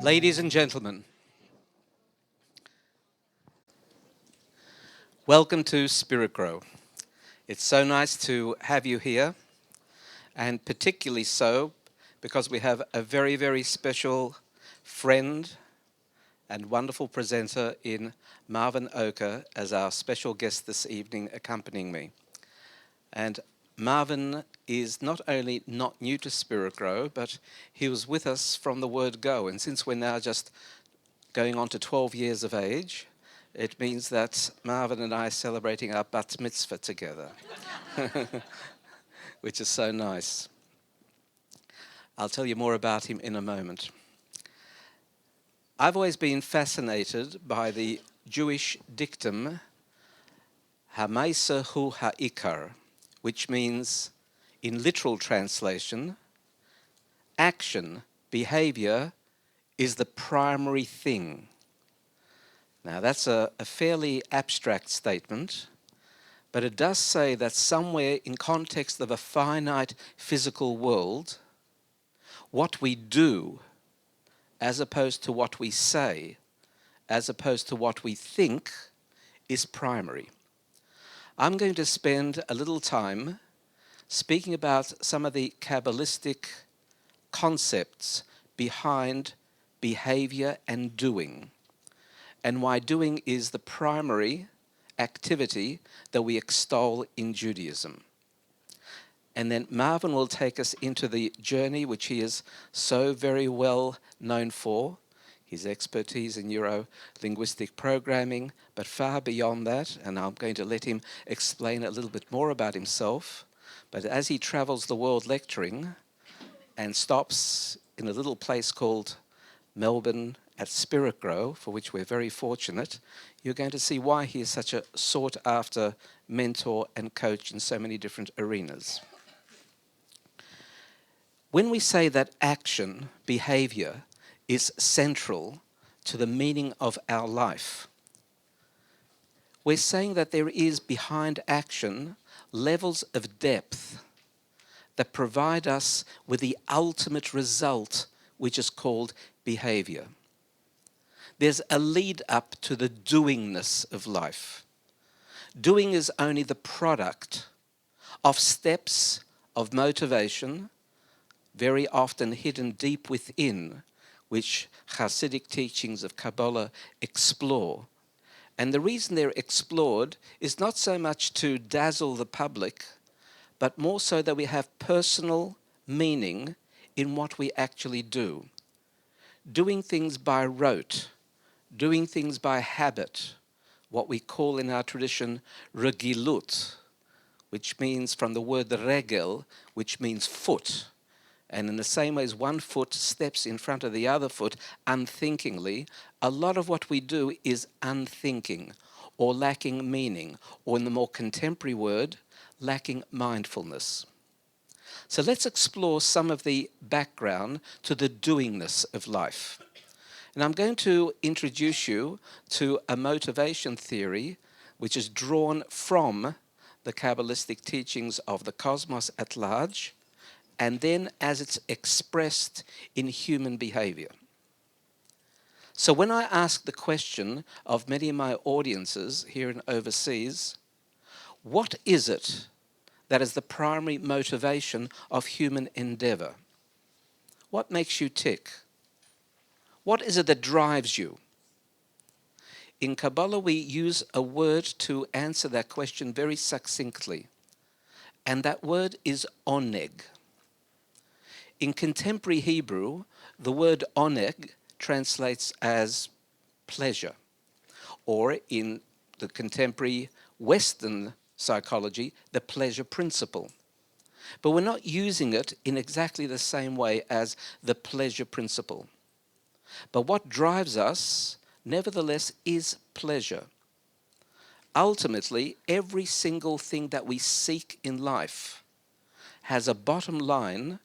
Ladies and gentlemen, welcome to Spiritgrow. It's so nice to have you here, and particularly so because we have a very, very special friend and wonderful presenter in Marvin Oka as our special guest this evening accompanying me. And Marvin is not only not new to Spiritgrow, but he was with us from the word go. And since we're now just going on to 12 years of age, it means that Marvin and I are celebrating our bat mitzvah together, which is so nice. I'll tell you more about him in a moment. I've always been fascinated by the Jewish dictum, Hamaisa hu ha'ikar, which means, in literal translation, action, behavior, is the primary thing. Now, that's a fairly abstract statement, but it does say that somewhere in context of a finite physical world, what we do, as opposed to what we say, as opposed to what we think, is primary. I'm going to spend a little time speaking about some of the Kabbalistic concepts behind behavior and doing, and why doing is the primary activity that we extol in Judaism. And then Marvin will take us into the journey which he is so very well known for, his expertise in neuro-linguistic programming, but far beyond that, and I'm going to let him explain a little bit more about himself. But as he travels the world lecturing and stops in a little place called Melbourne at Spiritgrow, for which we're very fortunate, you're going to see why he is such a sought-after mentor and coach in so many different arenas. When we say that action, behavior, is central to the meaning of our life, we're saying that there is behind action levels of depth that provide us with the ultimate result, which is called behavior. There's a lead up to the doingness of life. Doing is only the product of steps of motivation, very often hidden deep within, which Hasidic teachings of Kabbalah explore. And the reason they're explored is not so much to dazzle the public, but more so that we have personal meaning in what we actually do. Doing things by rote, doing things by habit, what we call in our tradition regilut, which means from the word regel, which means foot. And in the same way as one foot steps in front of the other foot unthinkingly, a lot of what we do is unthinking or lacking meaning, or in the more contemporary word, lacking mindfulness. So let's explore some of the background to the doingness of life. And I'm going to introduce you to a motivation theory which is drawn from the Kabbalistic teachings of the cosmos at large, and then as it's expressed in human behavior. So when I ask the question of many of my audiences here and overseas, what is it that is the primary motivation of human endeavor? What makes you tick? What is it that drives you? In Kabbalah, we use a word to answer that question very succinctly, and that word is oneg. In contemporary Hebrew, the word oneg translates as pleasure, or in the contemporary Western psychology, the pleasure principle. But we're not using it in exactly the same way as the pleasure principle. But what drives us, nevertheless, is pleasure. Ultimately, every single thing that we seek in life has a bottom line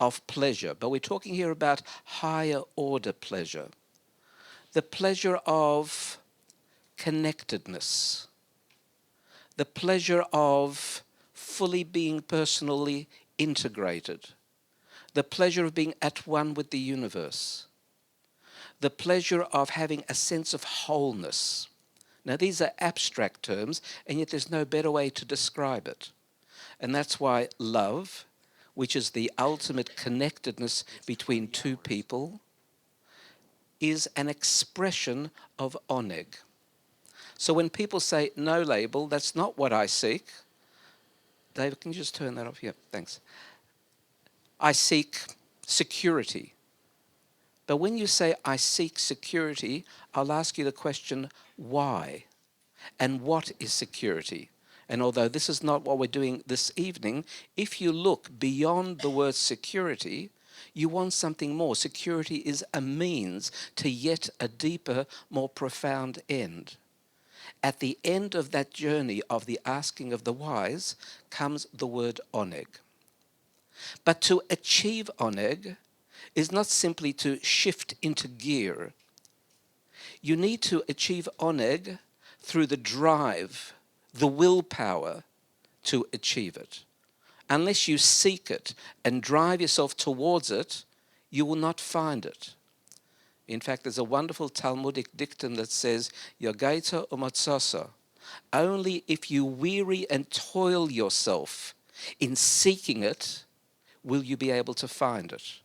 of pleasure, but we're talking here about higher order pleasure. The pleasure of connectedness, the pleasure of fully being personally integrated, the pleasure of being at one with the universe, the pleasure of having a sense of wholeness. Now, these are abstract terms, and yet there's no better way to describe it. And that's why love, which is the ultimate connectedness between two people, is an expression of oneg. So when people say, no, Laibl, that's not what I seek. David, can you just turn that off? Yeah, thanks. I seek security. But when you say, I seek security, I'll ask you the question, why? And what is security? And although this is not what we're doing this evening, if you look beyond the word security, you want something more. Security is a means to yet a deeper, more profound end. At the end of that journey of the asking of the whys comes the word oneg. But to achieve oneg is not simply to shift into gear. You need to achieve oneg through the drive, the willpower to achieve it. Unless you seek it and drive yourself towards it, you will not find it. In fact, there's a wonderful Talmudic dictum that says, Yogaita umatzasa. Only if you weary and toil yourself in seeking it, will you be able to find it.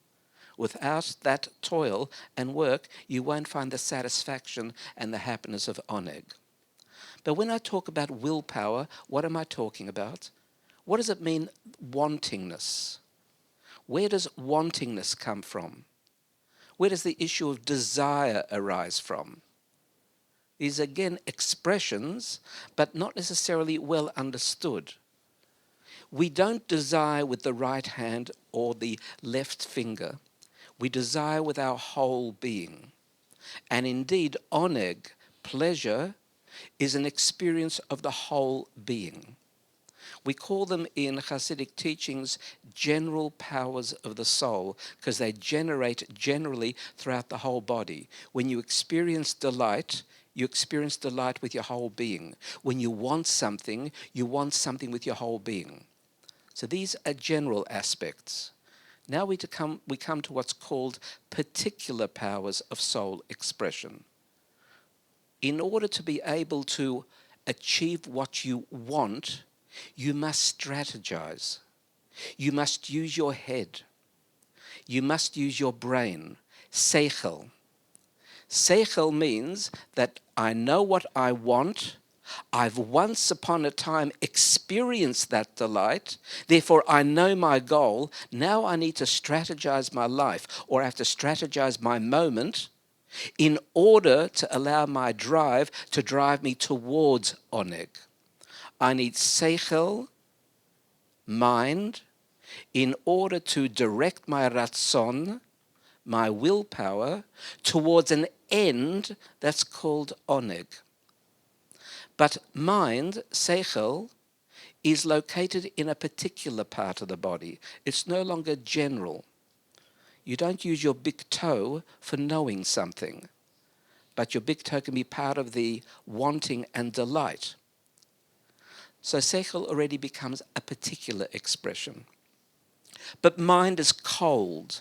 Without that toil and work, you won't find the satisfaction and the happiness of oneg. But when I talk about willpower, what am I talking about? What does it mean, wantingness? Where does wantingness come from? Where does the issue of desire arise from? These are again expressions, but not necessarily well understood. We don't desire with the right hand or the left finger. We desire with our whole being. And indeed, oneg, pleasure, is an experience of the whole being. We call them in Hasidic teachings general powers of the soul because they generate generally throughout the whole body. When you experience delight with your whole being. When you want something with your whole being. So these are general aspects. Now we come to what's called particular powers of soul expression. In order to be able to achieve what you want, you must strategize. You must use your head. You must use your brain. Seichel. Seichel means that I know what I want. I've once upon a time experienced that delight. Therefore, I know my goal. Now I need to strategize my life, or I have to strategize my moment in order to allow my drive to drive me towards oneg. I need seichel, mind, in order to direct my ratzon, my willpower, towards an end that's called oneg. But mind, seichel, is located in a particular part of the body. It's no longer general. You don't use your big toe for knowing something, but your big toe can be part of the wanting and delight. So seichel already becomes a particular expression. But mind is cold.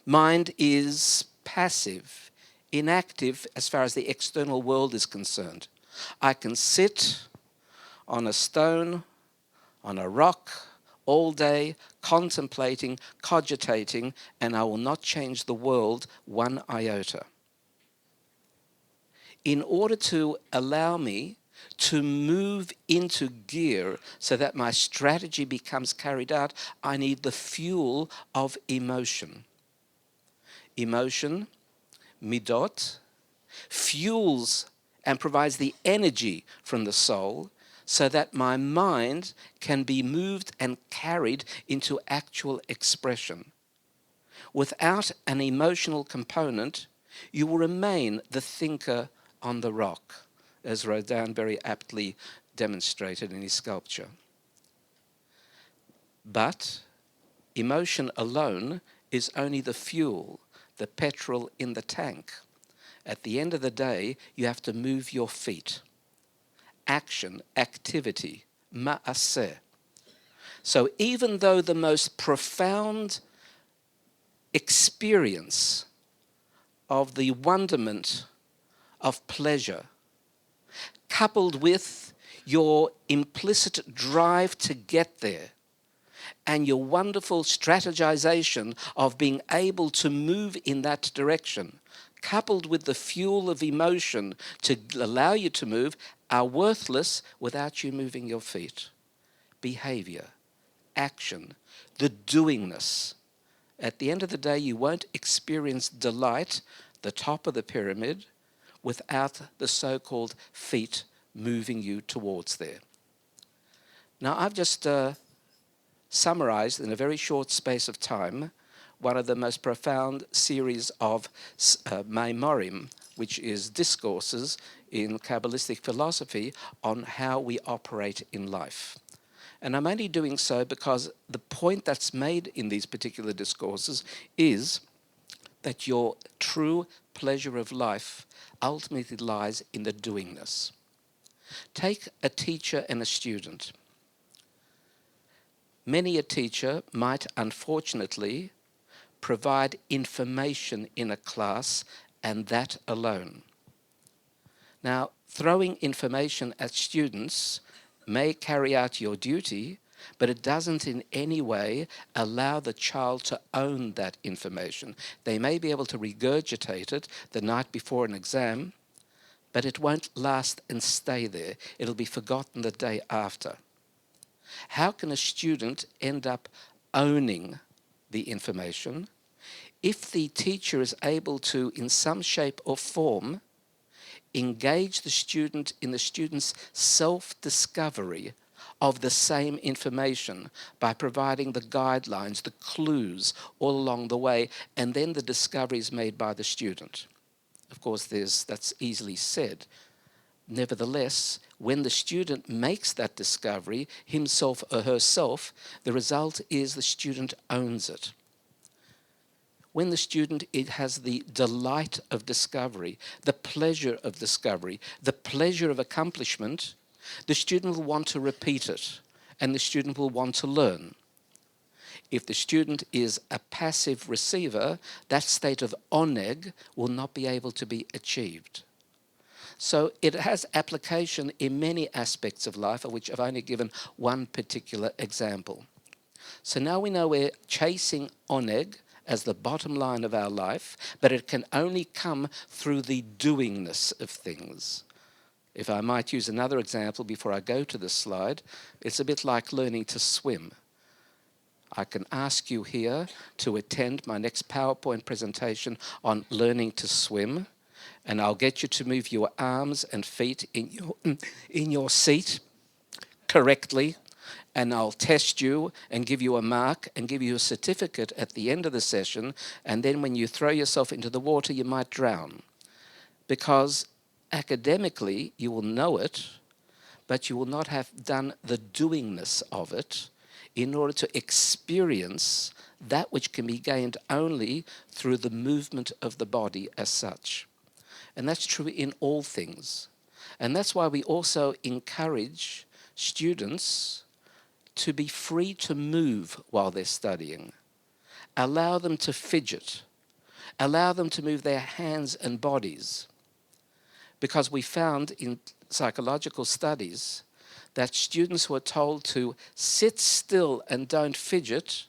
Mind is passive, inactive as far as the external world is concerned. I can sit on a stone, on a rock, all day, contemplating, cogitating, and I will not change the world one iota. In order to allow me to move into gear so that my strategy becomes carried out, I need the fuel of emotion. Emotion, midot, fuels and provides the energy from the soul so that my mind can be moved and carried into actual expression. Without an emotional component, you will remain the thinker on the rock, as Rodin very aptly demonstrated in his sculpture. But emotion alone is only the fuel, the petrol in the tank. At the end of the day, you have to move your feet. Action, activity, ma'aseh. So even though the most profound experience of the wonderment of pleasure, coupled with your implicit drive to get there and your wonderful strategization of being able to move in that direction, coupled with the fuel of emotion to allow you to move, are worthless without you moving your feet. Behavior, action, the doingness. At the end of the day, you won't experience delight, the top of the pyramid, without the so-called feet moving you towards there. Now, I've just summarized in a very short space of time one of the most profound series of Maimorim, which is discourses in Kabbalistic philosophy on how we operate in life. And I'm only doing so because the point that's made in these particular discourses is that your true pleasure of life ultimately lies in the doingness. Take a teacher and a student. Many a teacher might unfortunately provide information in a class and that alone. Now, throwing information at students may carry out your duty, but it doesn't in any way allow the child to own that information. They may be able to regurgitate it the night before an exam, but it won't last and stay there. It'll be forgotten the day after. How can a student end up owning the information if the teacher is able to, in some shape or form, engage the student in the student's self-discovery of the same information by providing the guidelines, the clues all along the way, and then the discovery is made by the student? Of course, that's easily said. Nevertheless, when the student makes that discovery, himself or herself, the result is the student owns it. When the student has the delight of discovery, the pleasure of discovery, the pleasure of accomplishment, the student will want to repeat it, and the student will want to learn. If the student is a passive receiver, that state of oneg will not be able to be achieved. So it has application in many aspects of life, of which I've only given one particular example. So now we know we're chasing oneg as the bottom line of our life, but it can only come through the doingness of things. If I might use another example before I go to this slide, it's a bit like learning to swim. I can ask you here to attend my next PowerPoint presentation on learning to swim, and I'll get you to move your arms and feet in your seat correctly, and I'll test you and give you a mark and give you a certificate at the end of the session, and then when you throw yourself into the water, you might drown. Because academically, you will know it, but you will not have done the doingness of it in order to experience that which can be gained only through the movement of the body as such. And that's true in all things. And that's why we also encourage students to be free to move while they're studying. Allow them to fidget. Allow them to move their hands and bodies. Because we found in psychological studies that students who are told to sit still and don't fidget,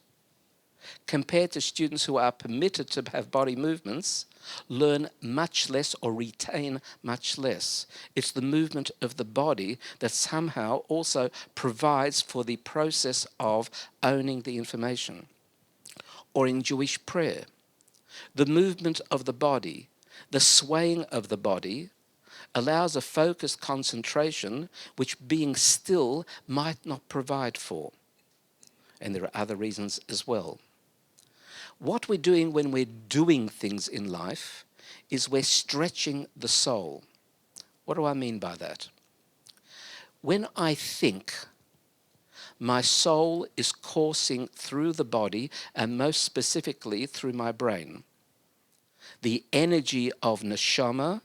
compared to students who are permitted to have body movements, learn much less or retain much less. It's the movement of the body that somehow also provides for the process of owning the information. Or in Jewish prayer, the movement of the body, the swaying of the body, allows a focused concentration which being still might not provide for. And there are other reasons as well. What we're doing when we're doing things in life is we're stretching the soul. What do I mean by that? When I think, my soul is coursing through the body and most specifically through my brain. The energy of neshama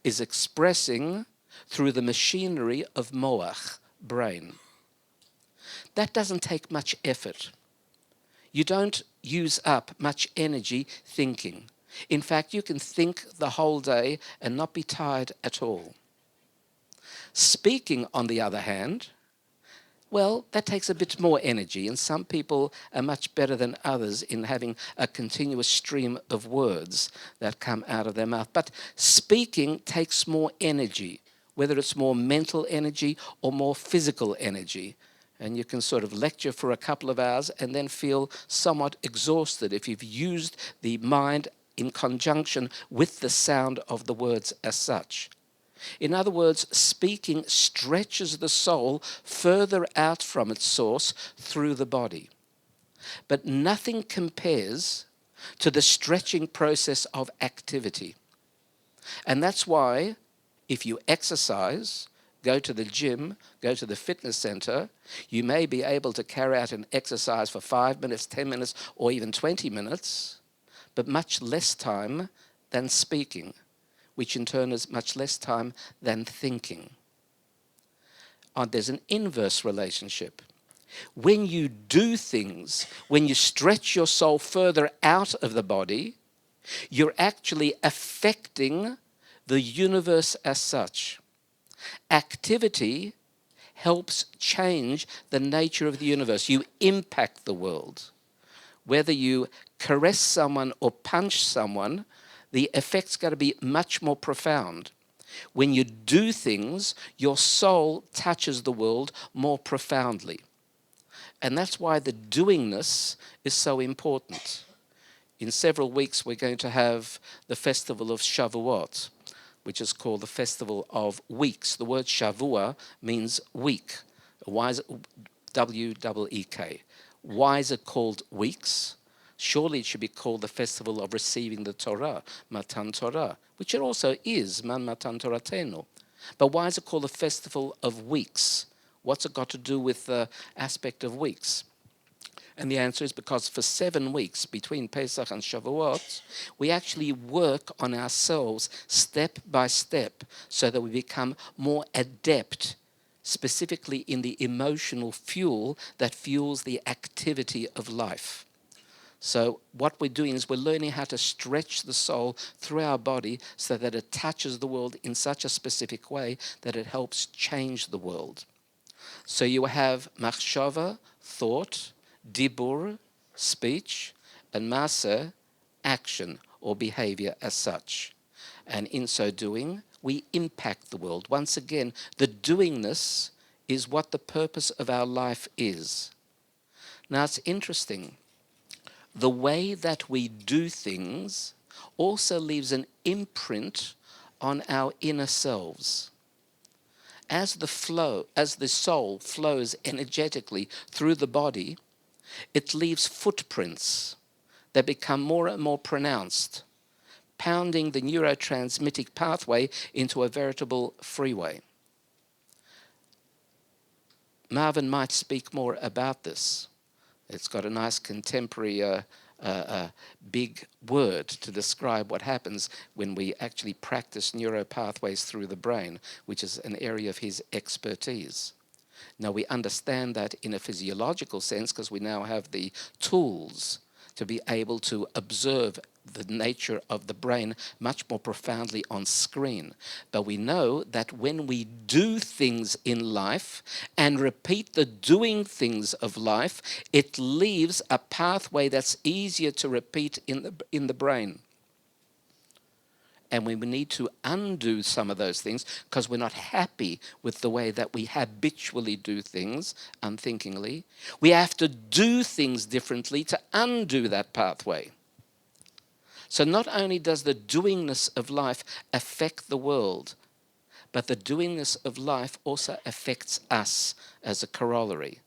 is expressing through the machinery of moach, brain. That doesn't take much effort. You don't use up much energy thinking. In fact, you can think the whole day and not be tired at all. Speaking, on the other hand, well, that takes a bit more energy, and some people are much better than others in having a continuous stream of words that come out of their mouth. But speaking takes more energy, whether it's more mental energy or more physical energy. And you can sort of lecture for a couple of hours and then feel somewhat exhausted if you've used the mind in conjunction with the sound of the words as such. In other words, speaking stretches the soul further out from its source through the body. But nothing compares to the stretching process of activity. And that's why if you exercise, go to the gym, go to the fitness center, you may be able to carry out an exercise for 5 minutes, 10 minutes, or even 20 minutes, but much less time than speaking, which in turn is much less time than thinking. There's an inverse relationship. When you do things, when you stretch your soul further out of the body, you're actually affecting the universe as such. Activity helps change the nature of the universe. You impact the world. Whether you caress someone or punch someone, the effect's got to be much more profound. When you do things, your soul touches the world more profoundly. And that's why the doingness is so important. In several weeks, we're going to have the festival of Shavuot, which is called the Festival of Weeks. The word Shavua means week. Why is it W-E-E-K? Why is it called weeks? Surely it should be called the Festival of Receiving the Torah, Matan Torah, which it also is, Man Matan Toratenu. But why is it called the Festival of Weeks? What's it got to do with the aspect of weeks? And the answer is because for 7 weeks between Pesach and Shavuot, we actually work on ourselves step by step so that we become more adept, specifically in the emotional fuel that fuels the activity of life. So what we're doing is we're learning how to stretch the soul through our body so that it touches the world in such a specific way that it helps change the world. So you have machshava, thought, dibur, speech, and maaseh, action or behavior as such. And in so doing, we impact the world. Once again, the doingness is what the purpose of our life is. Now it's interesting. The way that we do things also leaves an imprint on our inner selves. As the soul flows energetically through the body, it leaves footprints that become more and more pronounced, pounding the neurotransmitting pathway into a veritable freeway. Marvin might speak more about this. It's got a nice contemporary big word to describe what happens when we actually practice neuropathways through the brain, which is an area of his expertise. Now, we understand that in a physiological sense because we now have the tools to be able to observe the nature of the brain much more profoundly on screen. But we know that when we do things in life and repeat the doing things of life, it leaves a pathway that's easier to repeat in the brain. And we need to undo some of those things because we're not happy with the way that we habitually do things unthinkingly. We have to do things differently to undo that pathway. So not only does the doingness of life affect the world, but the doingness of life also affects us as a corollary.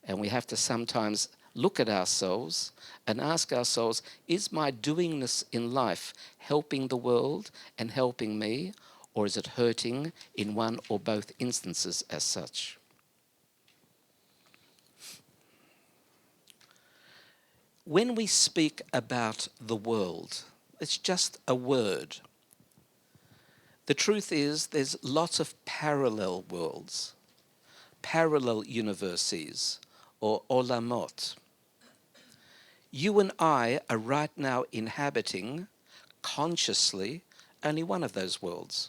And we have to sometimes look at ourselves and ask ourselves, is my doingness in life helping the world and helping me, or is it hurting in one or both instances as such? When we speak about the world, it's just a word. The truth is there's lots of parallel worlds, parallel universes, or olamot. You and I are right now inhabiting consciously only one of those worlds.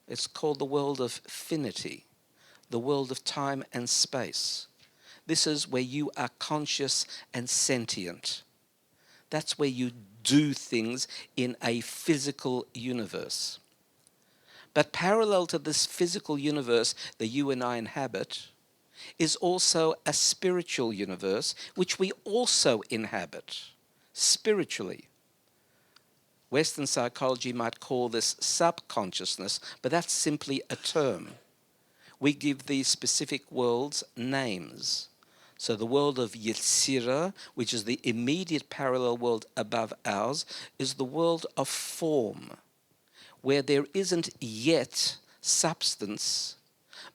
It's called the world of finity, the world of time and space. This is where you are conscious and sentient. That's where you do things in a physical universe. But parallel to this physical universe that you and I inhabit is also a spiritual universe which we also inhabit spiritually. Western psychology might call this subconsciousness, but that's simply a term. We give these specific worlds names. So the world of Yetzirah, which is the immediate parallel world above ours, is the world of form, where there isn't yet substance,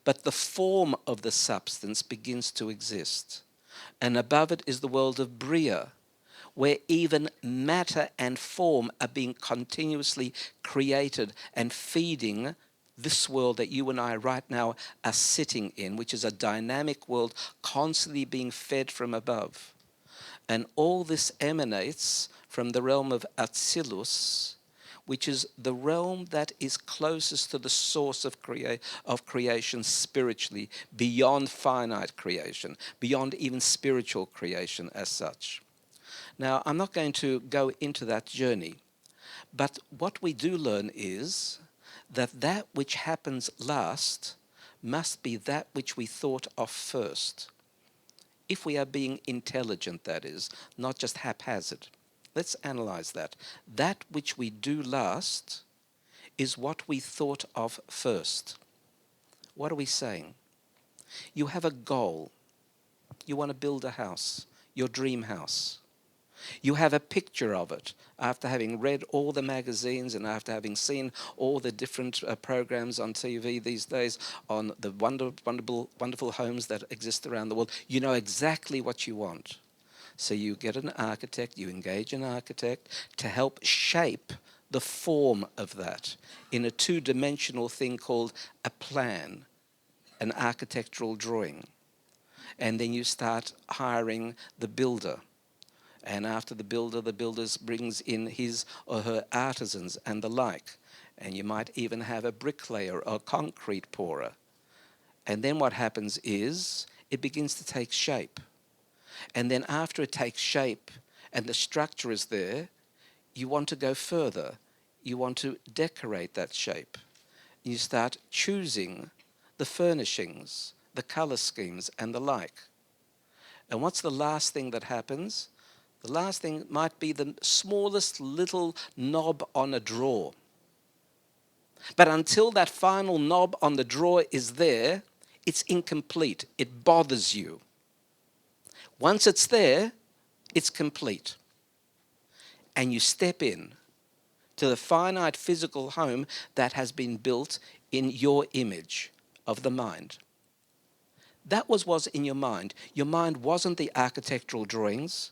but the form of the substance begins to exist. And above it is the world of Bria, where even matter and form are being continuously created and feeding this world that you and I right now are sitting in, which is a dynamic world constantly being fed from above. And all this emanates from the realm of Atzilus, which is the realm that is closest to the source of creation spiritually, beyond finite creation, beyond even spiritual creation as such. Now, I'm not going to go into that journey, but what we do learn is that that which happens last must be that which we thought of first. If we are being intelligent, that is, not just haphazard. Let's analyze that. That which we do last is what we thought of first. What are we saying? You have a goal. You want to build a house, your dream house. You have a picture of it after having read all the magazines and after having seen all the different programs on TV these days on the wonderful homes that exist around the world. You know exactly what you want. So you get an architect, you engage an architect to help shape the form of that in a two-dimensional thing called a plan, an architectural drawing. And then you start hiring the builder. And after the builder brings in his or her artisans and the like. And you might even have a bricklayer or a concrete pourer. And then what happens is it begins to take shape. And then after it takes shape and the structure is there, you want to go further. You want to decorate that shape. You start choosing the furnishings, the color schemes and the like. And what's the last thing that happens? The last thing might be the smallest little knob on a drawer. But until that final knob on the drawer is there, it's incomplete. It bothers you. Once it's there, it's complete. And you step in to the finite physical home that has been built in your image of the mind. That was in your mind. Your mind wasn't the architectural drawings.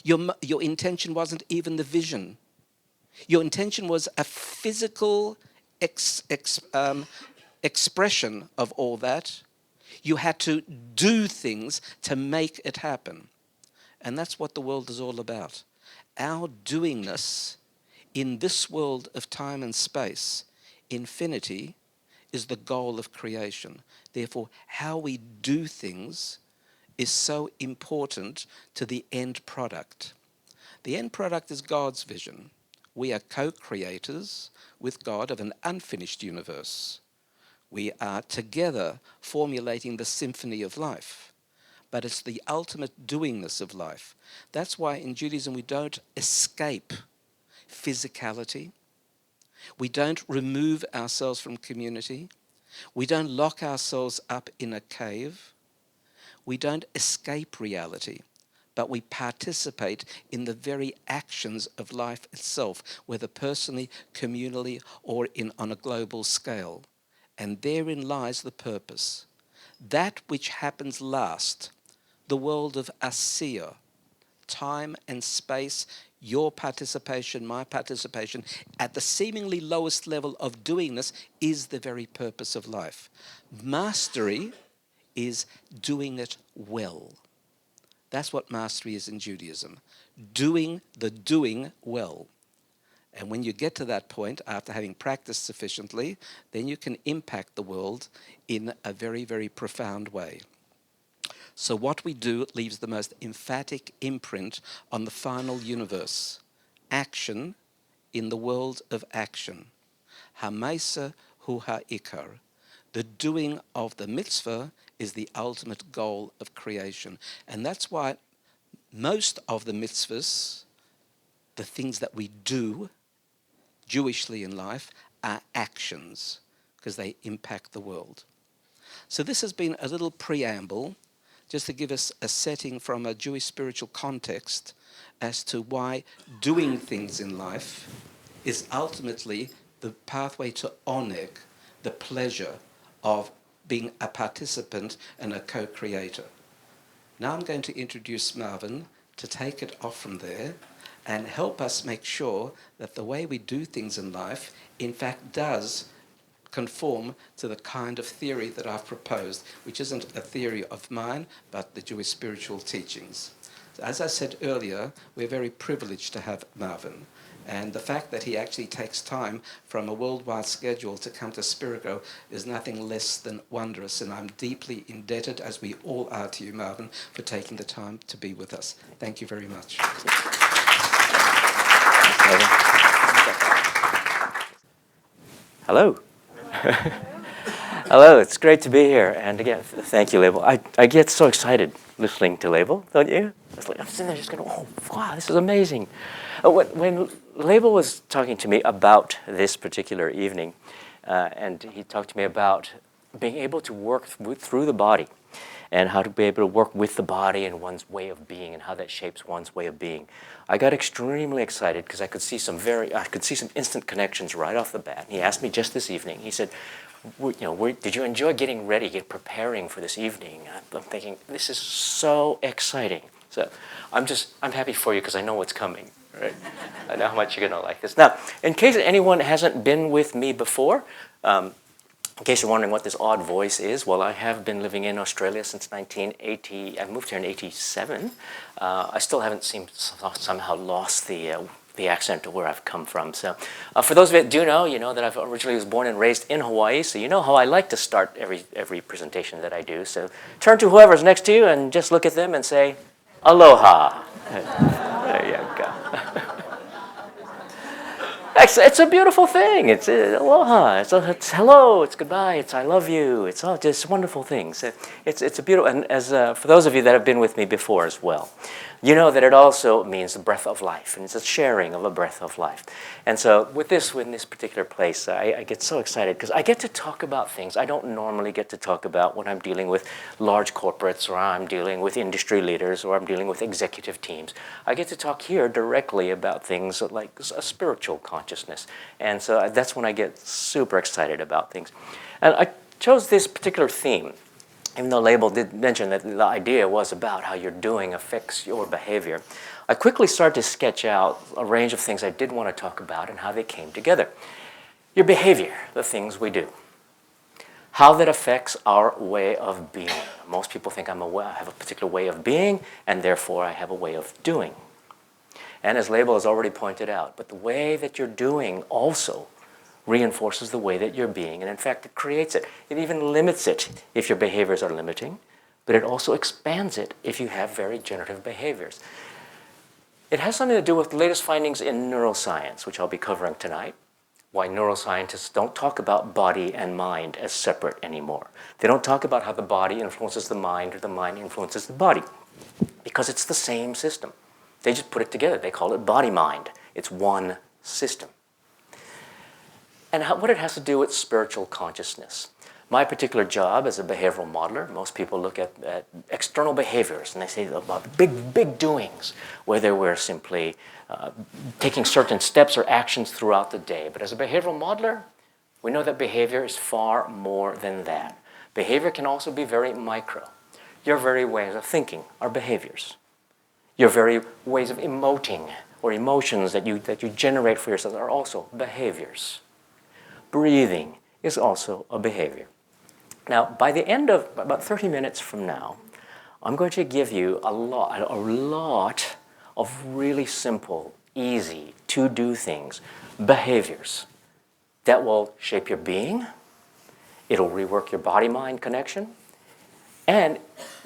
Your intention wasn't even the vision. Your intention was a physical expression of all that. You had to do things to make it happen. And that's what the world is all about. Our doingness in this world of time and space, infinity, is the goal of creation. Therefore, how we do things is so important to the end product. The end product is God's vision. We are co-creators with God of an unfinished universe. We are together formulating the symphony of life. But it's the ultimate doingness of life. That's why in Judaism we don't escape physicality. We don't remove ourselves from community. We don't lock ourselves up in a cave. We don't escape reality, but we participate in the very actions of life itself, whether personally, communally, or on a global scale. And therein lies the purpose. That which happens last, the world of Asiya, time and space, your participation, my participation, at the seemingly lowest level of doingness is the very purpose of life. Mastery is doing it well. That's what mastery is in Judaism. Doing well. And when you get to that point, after having practiced sufficiently, then you can impact the world in a very, very profound way. So what we do leaves the most emphatic imprint on the final universe. Action in the world of action. Hamaisa hu ha'ikar. The doing of the mitzvah is the ultimate goal of creation. And that's why most of the mitzvahs, the things that we do Jewishly in life, are actions, because they impact the world. So this has been a little preamble, just to give us a setting from a Jewish spiritual context as to why doing things in life is ultimately the pathway to oneg, the pleasure of being a participant and a co-creator. Now I'm going to introduce Marvin to take it off from there and help us make sure that the way we do things in life, in fact, does conform to the kind of theory that I've proposed, which isn't a theory of mine, but the Jewish spiritual teachings. So as I said earlier, we're very privileged to have Marvin. And the fact that he actually takes time from a worldwide schedule to come to Spiritgrow is nothing less than wondrous. And I'm deeply indebted, as we all are, to you, Marvin, for taking the time to be with us. Thank you very much. Hello. Hello, it's great to be here. And again, thank you, Laibl. I get so excited listening to Laibl, don't you? I'm sitting there just going, oh, wow, this is amazing. When Laibl was talking to me about this particular evening, and he talked to me about being able to work through the body, and how to be able to work with the body and one's way of being and how that shapes one's way of being. I got extremely excited because I could see some instant connections right off the bat. He asked me just this evening, he said, did you enjoy getting ready, preparing for this evening? I'm thinking, this is so exciting. So I'm happy for you because I know what's coming, right? I know how much you're gonna like this. Now, in case anyone hasn't been with me before, in case you're wondering what this odd voice is, well, I have been living in Australia since 1980. I moved here in 87. I still haven't somehow lost the accent to where I've come from. So for those of you that do know, you know that I originally was born and raised in Hawaii, so you know how I like to start every presentation that I do. So turn to whoever's next to you and just look at them and say, aloha. There you go. It's a beautiful thing. It's aloha. It's hello. It's goodbye. It's I love you. It's all just wonderful things. It's a beautiful. And as for those of you that have been with me before as well, you know that it also means the breath of life, and it's a sharing of a breath of life. And so in this particular place, I get so excited because I get to talk about things I don't normally get to talk about when I'm dealing with large corporates, or I'm dealing with industry leaders, or I'm dealing with executive teams. I get to talk here directly about things like a spiritual consciousness. And so that's when I get super excited about things. And I chose this particular theme, even though Laibl did mention that the idea was about how your doing affects your behavior. I quickly started to sketch out a range of things I did want to talk about and how they came together. Your behavior, the things we do. How that affects our way of being. Most people think I have a particular way of being, and therefore I have a way of doing. And as Laibl has already pointed out, but the way that you're doing also reinforces the way that you're being, and in fact it creates it. It even limits it if your behaviors are limiting, but it also expands it if you have very generative behaviors. It has something to do with the latest findings in neuroscience, which I'll be covering tonight. Why neuroscientists don't talk about body and mind as separate anymore. They don't talk about how the body influences the mind or the mind influences the body, because it's the same system. They just put it together. They call it body-mind. It's one system. And what it has to do with spiritual consciousness. My particular job as a behavioral modeler, most people look at external behaviors and they say about big doings, whether we're simply taking certain steps or actions throughout the day. But as a behavioral modeler, we know that behavior is far more than that. Behavior can also be very micro. Your very ways of thinking are behaviors. Your very ways of emoting or emotions that you generate for yourself are also behaviors. Breathing is also a behavior. Now, by the end of about 30 minutes from now, I'm going to give you a lot of really simple, easy to do things, behaviors that will shape your being. It'll rework your body-mind connection. And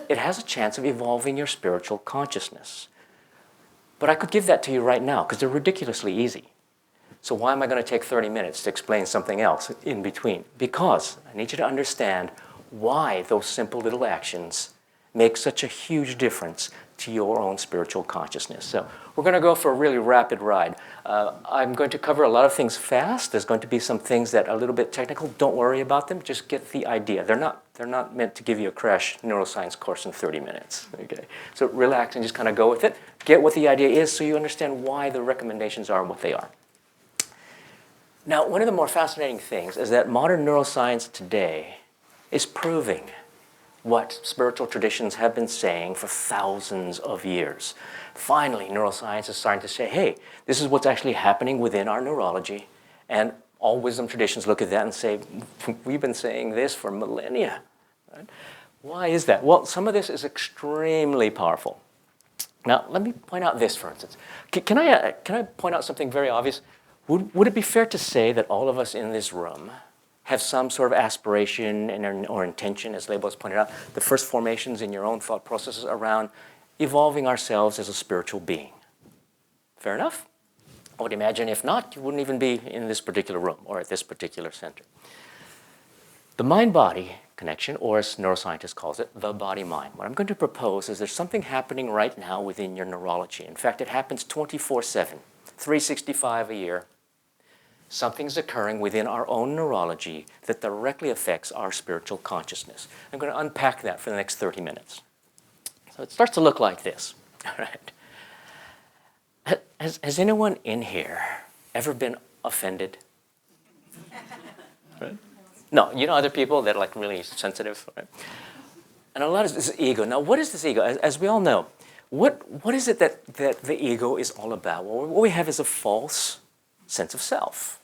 it has a chance of evolving your spiritual consciousness. But I could give that to you right now because they're ridiculously easy. So why am I going to take 30 minutes to explain something else in between? Because I need you to understand why those simple little actions make such a huge difference to your own spiritual consciousness. So we're going to go for a really rapid ride. I'm going to cover a lot of things fast. There's going to be some things that are a little bit technical. Don't worry about them. Just get the idea. They're not meant to give you a crash neuroscience course in 30 minutes. Okay? So relax and just kind of go with it. Get what the idea is so you understand why the recommendations are what they are. Now, one of the more fascinating things is that modern neuroscience today is proving what spiritual traditions have been saying for thousands of years. Finally, neuroscience is starting to say, hey, this is what's actually happening within our neurology. And all wisdom traditions look at that and say, we've been saying this for millennia. Right? Why is that? Well, some of this is extremely powerful. Now, let me point out this, for instance. Can I point out something very obvious? Would it be fair to say that all of us in this room have some sort of aspiration or intention, as Laibl has pointed out, the first formations in your own thought processes around evolving ourselves as a spiritual being? Fair enough? I would imagine if not, you wouldn't even be in this particular room or at this particular center. The mind-body connection, or as neuroscientists calls it, the body-mind. What I'm going to propose is there's something happening right now within your neurology. In fact, it happens 24/7, 365 a year. Something's occurring within our own neurology that directly affects our spiritual consciousness. I'm going to unpack that for the next 30 minutes. So it starts to look like this. All right. Has anyone in here ever been offended? Right? No, you know other people that are like really sensitive, right? And a lot of this is ego. Now, what is this ego? As we all know, what is it that the ego is all about? Well, what we have is a false sense of self.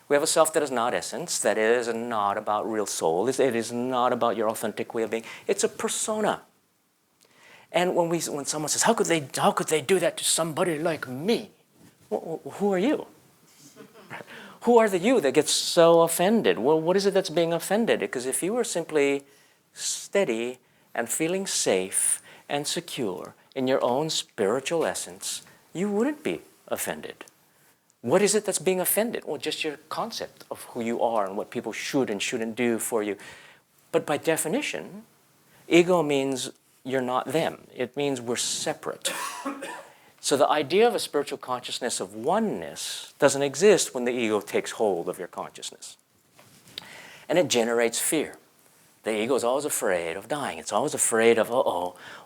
We have a self that is not essence, that is not about real soul. It is not about your authentic way of being. It's a persona. And when someone says, how could they do that to somebody like me? Well, who are you? Who are the you that gets so offended? Well, what is it that's being offended? Because if you were simply steady and feeling safe and secure in your own spiritual essence, you wouldn't be offended. What is it that's being offended? Well, just your concept of who you are and what people should and shouldn't do for you. But by definition, ego means you're not them. It means we're separate. So the idea of a spiritual consciousness of oneness doesn't exist when the ego takes hold of your consciousness. And it generates fear. The ego is always afraid of dying. It's always afraid of,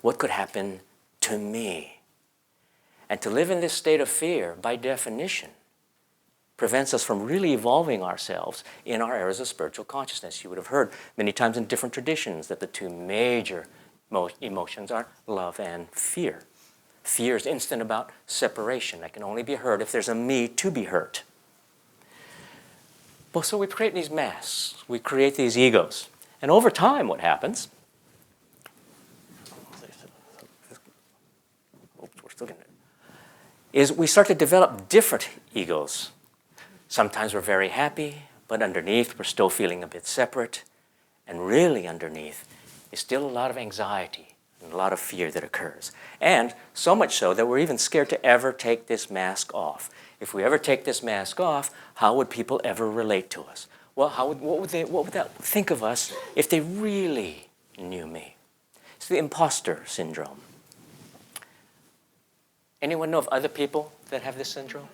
what could happen to me? And to live in this state of fear, by definition, prevents us from really evolving ourselves in our areas of spiritual consciousness. You would have heard many times in different traditions that the two major emotions are love and fear. Fear is instant about separation. That can only be heard if there's a me to be hurt. Well, so we create these masks. We create these egos. And over time, what happens is we start to develop different egos. Sometimes we're very happy, but underneath we're still feeling a bit separate. And really underneath is still a lot of anxiety and a lot of fear that occurs. And so much so that we're even scared to ever take this mask off. If we ever take this mask off, how would people ever relate to us? Well, what would that think of us if they really knew me? It's the imposter syndrome. Anyone know of other people that have this syndrome?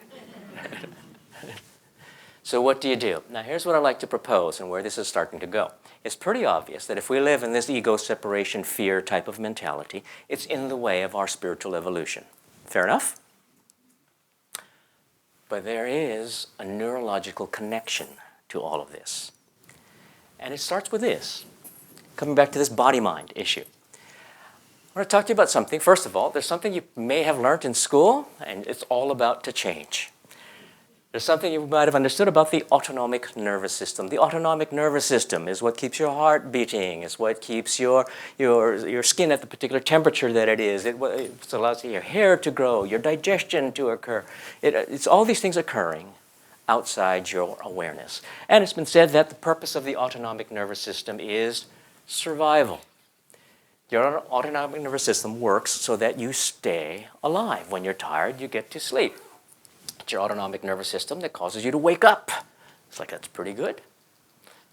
So what do you do? Now here's what I like to propose and where this is starting to go. It's pretty obvious that if we live in this ego separation fear type of mentality, it's in the way of our spiritual evolution. Fair enough? But there is a neurological connection to all of this. And it starts with this. Coming back to this body-mind issue. I want to talk to you about something. First of all, there's something you may have learned in school, and it's all about to change. There's something you might have understood about the autonomic nervous system. The autonomic nervous system is what keeps your heart beating. It's what keeps your skin at the particular temperature that it is. It allows your hair to grow, your digestion to occur. It's all these things occurring outside your awareness. And it's been said that the purpose of the autonomic nervous system is survival. Your autonomic nervous system works so that you stay alive. When you're tired, you get to sleep. It's your autonomic nervous system that causes you to wake up. It's like, that's pretty good.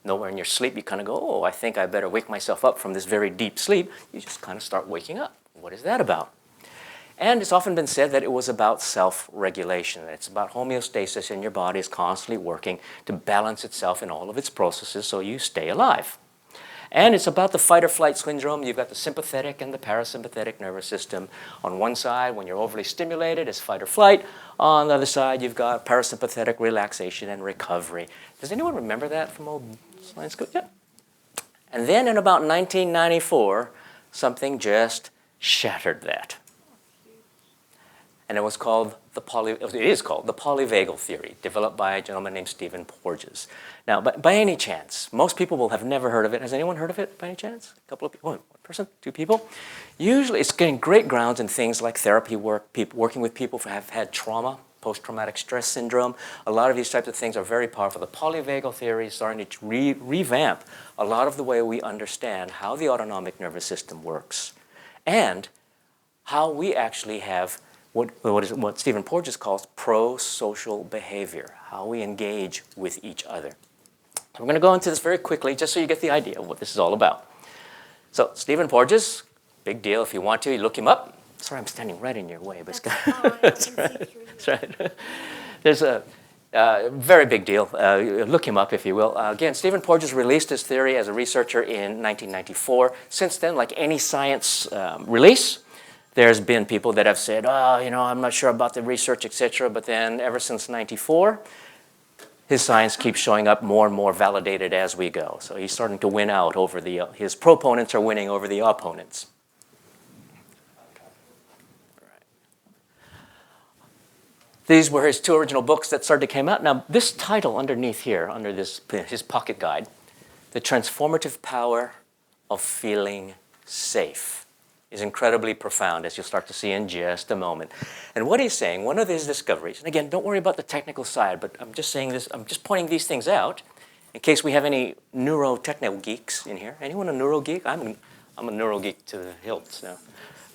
Nowhere in your sleep you kind of go, oh, I think I better wake myself up from this very deep sleep. You just kind of start waking up. What is that about? And it's often been said that it was about self-regulation. It's about homeostasis in your body is constantly working to balance itself in all of its processes so you stay alive. And it's about the fight or flight syndrome. You've got the sympathetic and the parasympathetic nervous system. On one side, when you're overly stimulated, it's fight or flight. On the other side, you've got parasympathetic relaxation and recovery. Does anyone remember that from old science school? Yeah. And then in about 1994, something just shattered that. And it is called the polyvagal theory, developed by a gentleman named Stephen Porges. Now, by any chance, most people will have never heard of it. Has anyone heard of it by any chance? A couple of people? One person? Two people? Usually it's getting great grounds in things like therapy work, working with people who have had trauma, post-traumatic stress syndrome. A lot of these types of things are very powerful. The polyvagal theory is starting to revamp a lot of the way we understand how the autonomic nervous system works and how we actually have what Stephen Porges calls pro-social behavior, how we engage with each other. So we're going to go into this very quickly just so you get the idea of what this is all about. So Stephen Porges, big deal if you want to, you look him up. Sorry, I'm standing right in your way, but that's right. That's right. There's a very big deal. Look him up if you will. Again, Stephen Porges released his theory as a researcher in 1994. Since then, like any science release, there's been people that have said, oh, I'm not sure about the research, etc. But then ever since 94, his science keeps showing up more and more validated as we go. So he's starting to win out over his proponents are winning over the opponents. These were his two original books that started to come out. Now, this title underneath here, under his pocket guide, The Transformative Power of Feeling Safe, is incredibly profound, as you'll start to see in just a moment. And what he's saying, one of his discoveries, and again, don't worry about the technical side, but I'm just saying this, I'm just pointing these things out in case we have any neurotechno geeks in here. Anyone a neuro geek? I'm a neuro geek to the hilt, so.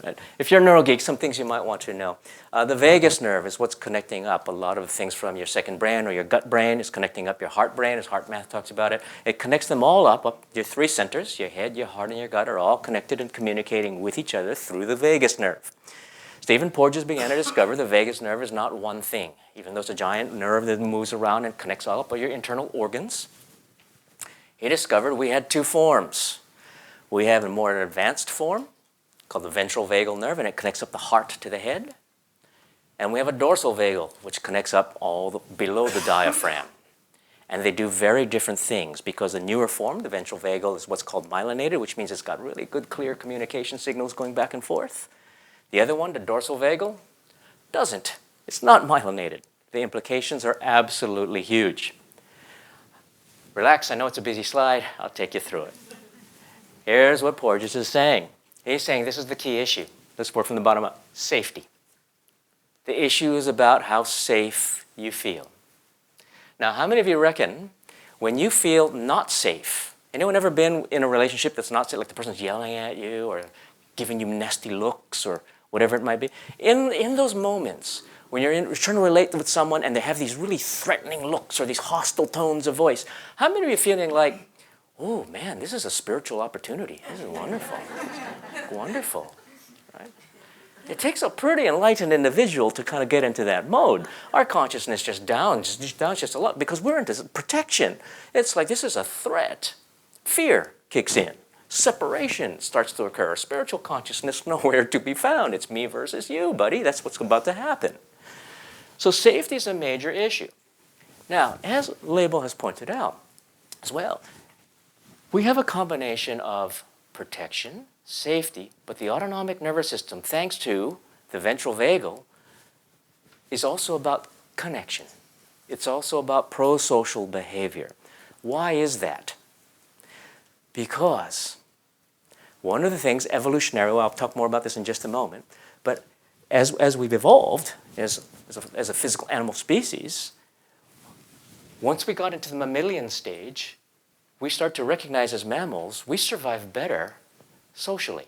Right. If you're a neuro geek, some things you might want to know. The vagus nerve is what's connecting up a lot of things from your second brain or your gut brain. It's connecting up your heart brain, as Heart Math talks about it. It connects them all up. Your three centers, your head, your heart, and your gut, are all connected and communicating with each other through the vagus nerve. Stephen Porges began to discover the vagus nerve is not one thing. Even though it's a giant nerve that moves around and connects all up with your internal organs, he discovered we had two forms. We have a more advanced form, called the ventral vagal nerve, and it connects up the heart to the head. And we have a dorsal vagal, which connects up below the diaphragm. And they do very different things because the newer form, the ventral vagal, is what's called myelinated, which means it's got really good, clear communication signals going back and forth. The other one, the dorsal vagal, doesn't. It's not myelinated. The implications are absolutely huge. Relax, I know it's a busy slide. I'll take you through it. Here's what Porges is saying. He's saying this is the key issue. Let's work from the bottom up. Safety. The issue is about how safe you feel. Now, how many of you reckon when you feel not safe, anyone ever been in a relationship that's not safe, like the person's yelling at you or giving you nasty looks or whatever it might be? In those moments when you're trying to relate with someone and they have these really threatening looks or these hostile tones of voice, how many of you are feeling like, oh man, this is a spiritual opportunity. This is wonderful. This is wonderful, right? It takes a pretty enlightened individual to kind of get into that mode. Our consciousness just downs just a lot because we're into protection. It's like this is a threat. Fear kicks in. Separation starts to occur. Spiritual consciousness nowhere to be found. It's me versus you, buddy. That's what's about to happen. So safety is a major issue. Now, as Laibl has pointed out as well, we have a combination of protection, safety, but the autonomic nervous system, thanks to the ventral vagal, is also about connection. It's also about pro-social behavior. Why is that? Because one of the things evolutionarily, I'll talk more about this in just a moment, but as we've evolved as a physical animal species, once we got into the mammalian stage, we start to recognize as mammals, we survive better socially.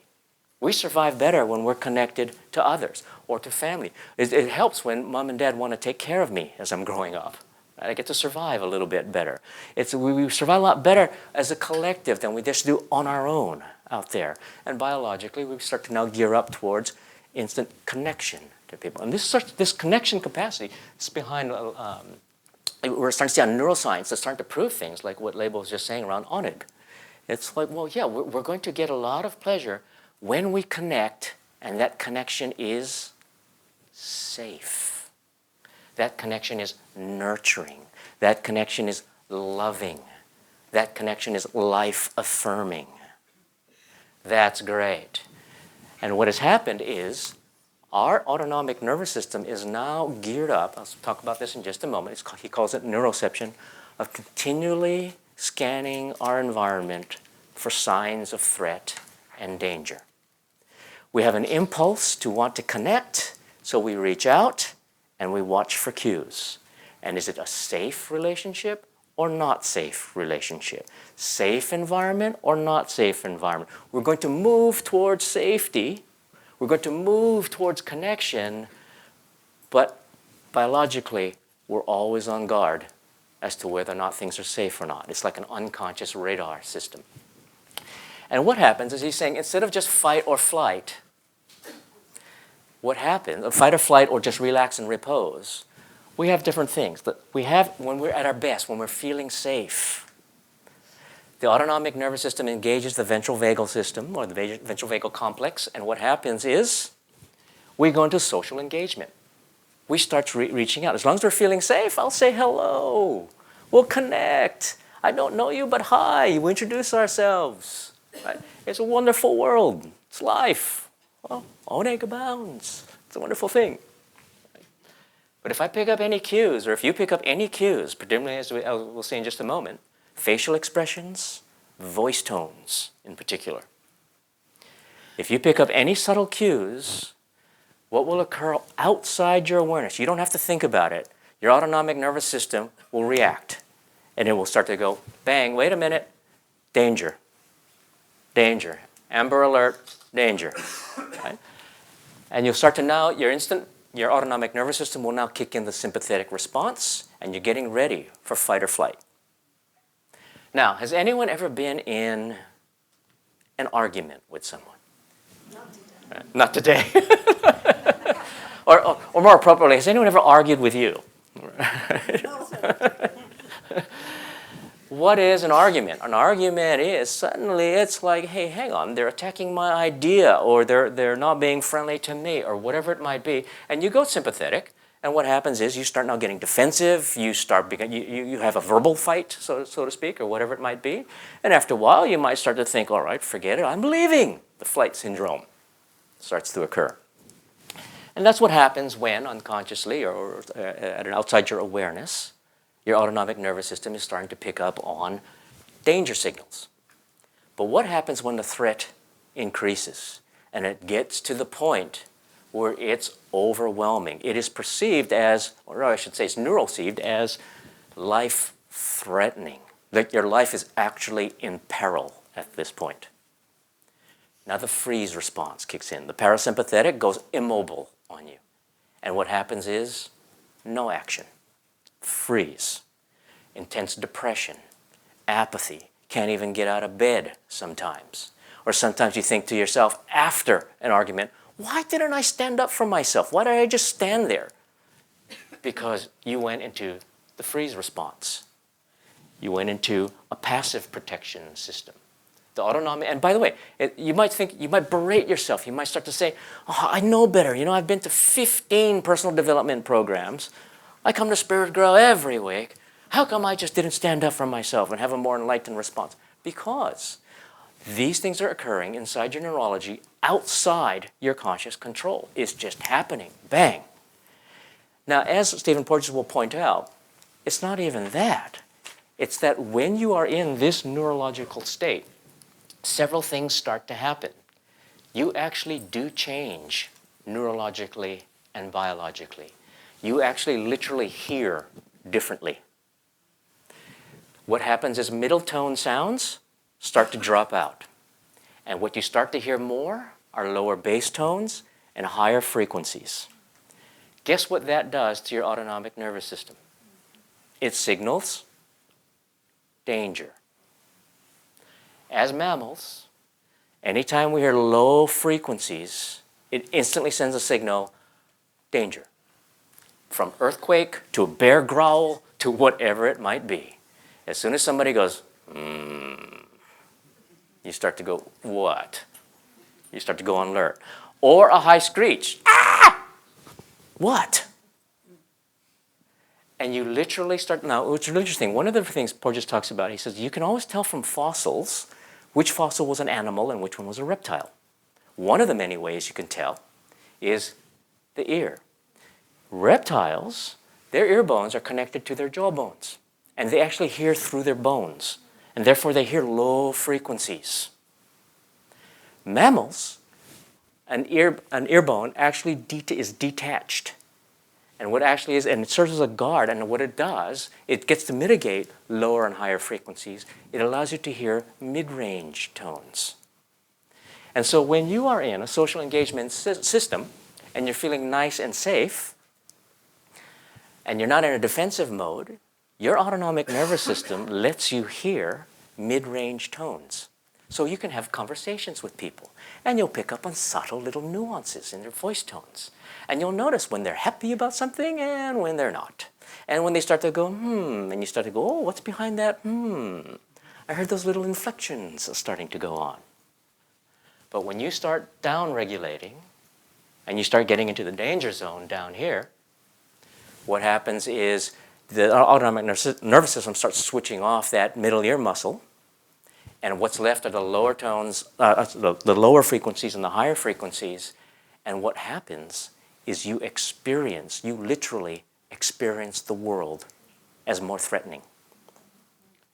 We survive better when we're connected to others or to family. It helps when mom and dad want to take care of me as I'm growing up. I get to survive a little bit better. We survive a lot better as a collective than we just do on our own out there. And biologically, we start to now gear up towards instant connection to people. And this connection capacity is behind, we're starting to see on neuroscience that's starting to prove things like what Laibl was just saying around onig. It's like, well, yeah, we're going to get a lot of pleasure when we connect, and that connection is safe. That connection is nurturing. That connection is loving. That connection is life-affirming. That's great. And what has happened is our autonomic nervous system is now geared up, I'll talk about this in just a moment, he calls it neuroception, of continually scanning our environment for signs of threat and danger. We have an impulse to want to connect, so we reach out and we watch for cues. And is it a safe relationship or not safe relationship? Safe environment or not safe environment? We're going to move towards safety. We're going to move towards connection, but biologically, we're always on guard as to whether or not things are safe or not. It's like an unconscious radar system. And what happens is he's saying, instead of just fight or flight, what happens, fight or flight or just relax and repose, we have different things. We have, when we're at our best, when we're feeling safe, the autonomic nervous system engages the ventral vagal system, or the ventral vagal complex, and what happens is we go into social engagement. We start reaching out. As long as we're feeling safe, I'll say hello. We'll connect. I don't know you, but hi. We introduce ourselves. Right? It's a wonderful world. It's life. Well, onig abounds. It's a wonderful thing. But if I pick up any cues, or if you pick up any cues, particularly as we'll see in just a moment, facial expressions, voice tones in particular. If you pick up any subtle cues, what will occur outside your awareness? You don't have to think about it. Your autonomic nervous system will react. And it will start to go, bang, wait a minute, danger, danger, amber alert, danger. Right? And you'll start to now, your autonomic nervous system will now kick in the sympathetic response, and you're getting ready for fight or flight. Now, has anyone ever been in an argument with someone? Not today. Not today. or more appropriately, has anyone ever argued with you? What is an argument? An argument is suddenly it's like, hey, hang on, they're attacking my idea, or they're not being friendly to me, or whatever it might be. And you go sympathetic, and what happens is you start now getting defensive, you have a verbal fight, so to speak, or whatever it might be. And after a while, you might start to think, all right, forget it, I'm leaving. The flight syndrome starts to occur. And that's what happens when, unconsciously or at an outside your awareness, your autonomic nervous system is starting to pick up on danger signals. But what happens when the threat increases and it gets to the point where it's overwhelming? It is perceived as, or I should say it's neuroceived as life-threatening, that your life is actually in peril at this point. Now the freeze response kicks in. The parasympathetic goes immobile on you. And what happens is no action. Freeze, intense depression, apathy, can't even get out of bed sometimes. Or sometimes you think to yourself after an argument, why didn't I stand up for myself? Why did I just stand there? Because you went into the freeze response. You went into a passive protection system. The autonomic, and by the way, you might berate yourself. You might start to say, oh, I know better. You know, I've been to 15 personal development programs. I come to Spiritgrow every week. How come I just didn't stand up for myself and have a more enlightened response? Because these things are occurring inside your neurology outside your conscious control. It's just happening. Bang. Now, as Stephen Porges will point out, it's not even that. It's that when you are in this neurological state, several things start to happen. You actually do change neurologically and biologically. You actually literally hear differently. What happens is middle tone sounds start to drop out. And what you start to hear more are lower bass tones and higher frequencies. Guess what that does to your autonomic nervous system? It signals danger. As mammals, anytime we hear low frequencies, it instantly sends a signal, danger. From earthquake to a bear growl to whatever it might be. As soon as somebody goes, you start to go, what? You start to go on alert. Or a high screech, ah! What? And you literally start, now it's really interesting, one of the things Porges talks about, he says, you can always tell from fossils which fossil was an animal and which one was a reptile. One of the many ways you can tell is the ear. Reptiles, their ear bones are connected to their jaw bones, and they actually hear through their bones, and therefore they hear low frequencies. Mammals, an ear bone actually is detached. And what actually is, and it serves as a guard, and what it does, it gets to mitigate lower and higher frequencies. It allows you to hear mid-range tones. And so when you are in a social engagement system, and you're feeling nice and safe, and you're not in a defensive mode, your autonomic nervous system lets you hear mid-range tones. So you can have conversations with people, and you'll pick up on subtle little nuances in their voice tones. And you'll notice when they're happy about something and when they're not. And when they start to go, and you start to go, oh, what's behind that? I heard those little inflections starting to go on. But when you start down-regulating, and you start getting into the danger zone down here, what happens is the autonomic nervous system starts switching off that middle ear muscle, and what's left are the lower tones, the lower frequencies and the higher frequencies. And what happens is you literally experience the world as more threatening.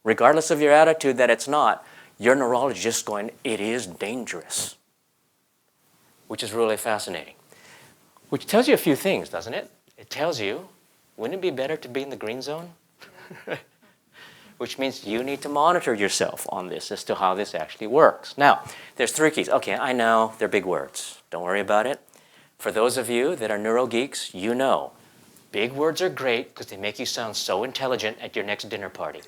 Regardless of your attitude that it's not, your neurologist is going, it is dangerous. Which is really fascinating. Which tells you a few things, doesn't it? It tells you, wouldn't it be better to be in the green zone? Which means you need to monitor yourself on this as to how this actually works. Now, there's 3 keys. Okay, I know, they're big words. Don't worry about it. For those of you that are neuro geeks, you know, big words are great because they make you sound so intelligent at your next dinner party.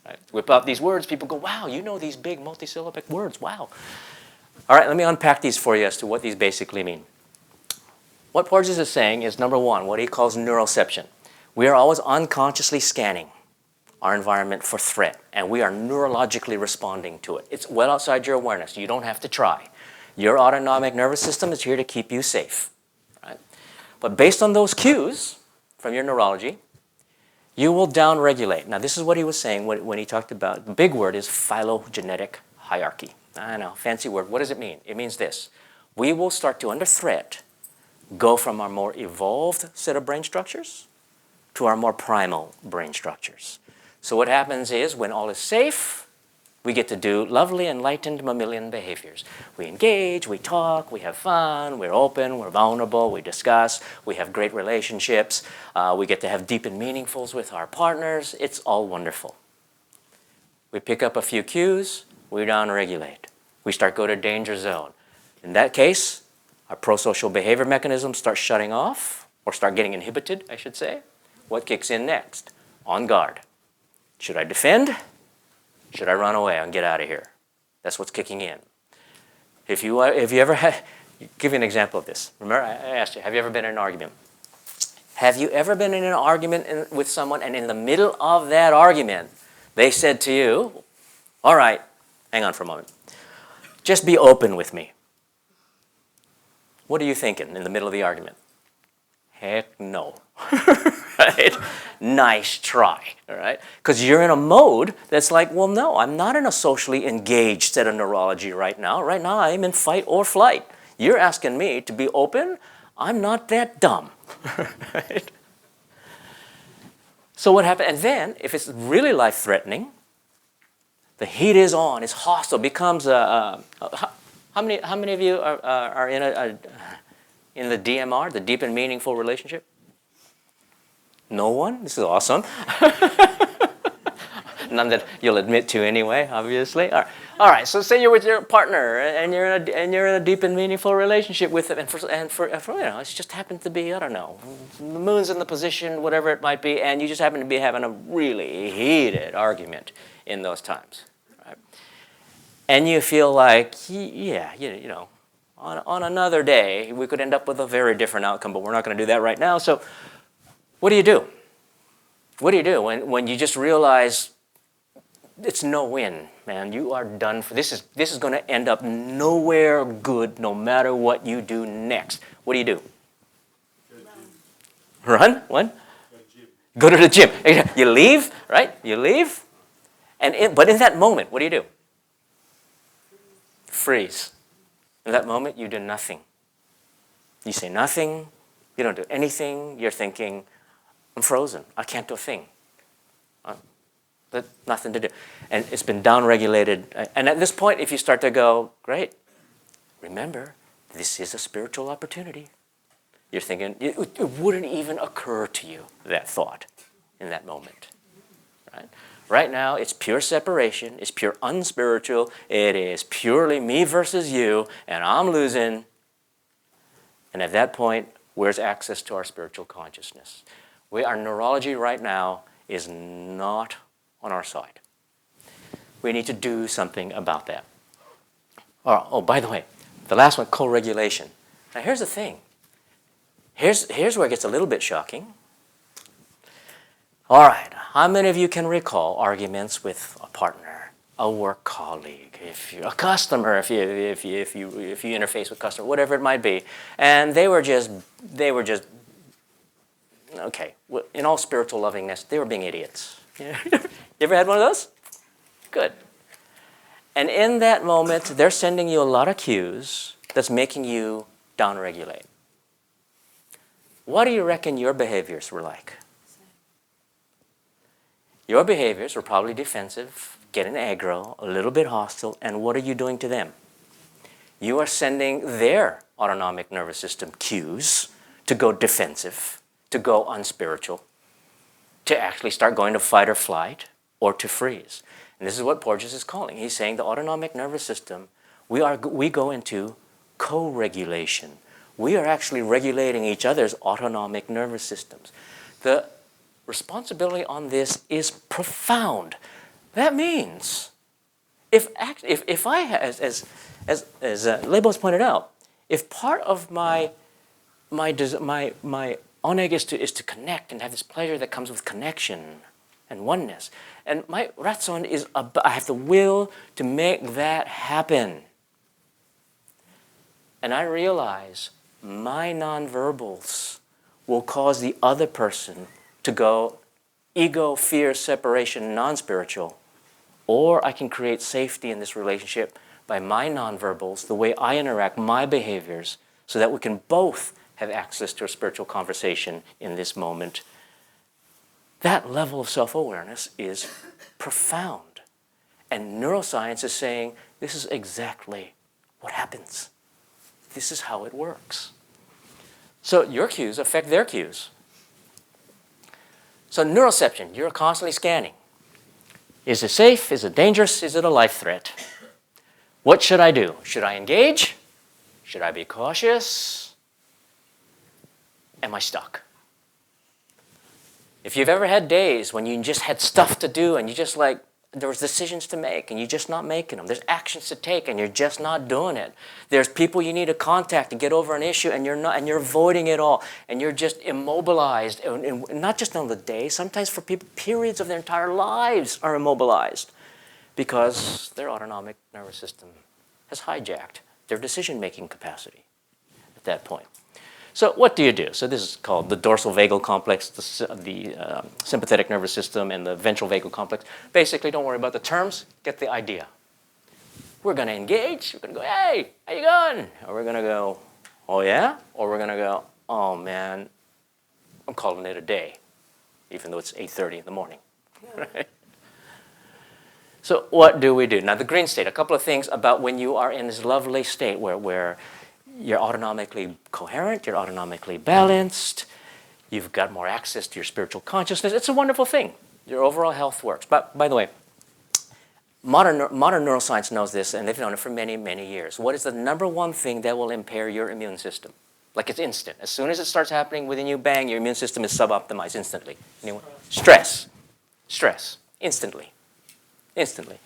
Right? Whip out these words, people go, wow, you know these big multisyllabic words, wow. All right, let me unpack these for you as to what these basically mean. What Porges is saying is, number 1, what he calls neuroception. We are always unconsciously scanning our environment for threat, and we are neurologically responding to it. It's well outside your awareness. You don't have to try. Your autonomic nervous system is here to keep you safe. Right? But based on those cues from your neurology, you will down-regulate. Now, this is what he was saying when he talked about, the big word is phylogenetic hierarchy. I know, fancy word. What does it mean? It means this. We will start to, under threat, go from our more evolved set of brain structures to our more primal brain structures. So what happens is, when all is safe, we get to do lovely, enlightened mammalian behaviors. We engage, we talk, we have fun, we're open, we're vulnerable, we discuss, we have great relationships, we get to have deep and meaningfuls with our partners. It's all wonderful. We pick up a few cues, we down-regulate. We start go to danger zone. In that case, our pro-social behavior mechanisms start shutting off, or start getting inhibited, I should say. What kicks in next? On guard. Should I defend? Should I run away and get out of here? That's what's kicking in. If you ever had, give you an example of this. Remember, I asked you, have you ever been in an argument? Have you ever been in an argument with someone, and in the middle of that argument, they said to you, all right, hang on for a moment. Just be open with me. What are you thinking in the middle of the argument? Heck no. Right? Nice try, all right? Because you're in a mode that's like, well, no, I'm not in a socially engaged set of neurology right now. Right now, I'm in fight or flight. You're asking me to be open? I'm not that dumb, right? So what happened? And then, if it's really life-threatening, the heat is on, it's hostile, becomes a how many of you are in the DMR, the deep and meaningful relationship? No one? This is awesome. None that you'll admit to anyway, obviously. All right. So say you're with your partner and you're in a deep and meaningful relationship with them, and for it just happens to be, I don't know, the moon's in the position, whatever it might be, and you just happen to be having a really heated argument in those times, right? And you feel like, yeah, on another day we could end up with a very different outcome, but we're not going to do that right now. So what do you do? What do you do when you just realize it's no win, man? You are done for this. This is going to end up nowhere good, no matter what you do next. What do you do? Run? What? Go to the gym. You leave, right? You leave, but in that moment, what do? Freeze. In that moment, you do nothing. You say nothing. You don't do anything. You're thinking, I'm frozen. I can't do a thing. But nothing to do. And it's been downregulated. And at this point, if you start to go, great, remember, this is a spiritual opportunity. You're thinking, it wouldn't even occur to you, that thought, in that moment. Right? Right now, it's pure separation. It's pure unspiritual. It is purely me versus you, and I'm losing. And at that point, where's access to our spiritual consciousness? Our neurology right now is not on our side. We need to do something about that. Oh, by the way, the last one, co-regulation. Now here's the thing. Here's where it gets a little bit shocking. All right, how many of you can recall arguments with a partner, a work colleague, if you're a customer, if you interface with customer, whatever it might be, and they were just okay, in all spiritual lovingness, they were being idiots. You ever had one of those? Good. And in that moment, they're sending you a lot of cues that's making you downregulate. What do you reckon your behaviors were like? Your behaviors were probably defensive, getting aggro, a little bit hostile, and what are you doing to them? You are sending their autonomic nervous system cues to go defensive, to go unspiritual, to actually start going to fight or flight, or to freeze. And this is what Porges is calling. He's saying the autonomic nervous system, we go into co-regulation. We are actually regulating each other's autonomic nervous systems. The responsibility on this is profound. That means, if I, as Laibl pointed out, if part of my oneg is to connect and have this pleasure that comes with connection and oneness, and my ratzon is, I have the will to make that happen. And I realize my nonverbals will cause the other person to go ego, fear, separation, non-spiritual, or I can create safety in this relationship by my nonverbals, the way I interact, my behaviors, so that we can both have access to a spiritual conversation in this moment. That level of self-awareness is profound. And neuroscience is saying this is exactly what happens. This is how it works. So your cues affect their cues. So neuroception, you're constantly scanning. Is it safe? Is it dangerous? Is it a life threat? What should I do? Should I engage? Should I be cautious? Am I stuck? If you've ever had days when you just had stuff to do and you just there was decisions to make and you're just not making them. There's actions to take and you're just not doing it. There's people you need to contact to get over an issue and you're avoiding it all and you're just immobilized. And not just on the day, sometimes for people, periods of their entire lives are immobilized because their autonomic nervous system has hijacked their decision-making capacity at that point. So what do you do? So this is called the dorsal vagal complex, the sympathetic nervous system, and the ventral vagal complex. Basically, don't worry about the terms. Get the idea. We're going to engage. We're going to go, hey, how you going? Or we're going to go, oh, yeah? Or we're going to go, oh, man, I'm calling it a day. even though it's 8:30 in the morning. Right? So what do we do? Now the green state, a couple of things about when you are in this lovely state where you're autonomically coherent, you're autonomically balanced, you've got more access to your spiritual consciousness. It's a wonderful thing. Your overall health works. But by the way, modern neuroscience knows this, and they've known it for many, many years. What is the number one thing that will impair your immune system? Like it's instant. As soon as it starts happening within you, bang, your immune system is sub-optimized instantly. Anyone? Stress. Stress. Instantly. Instantly.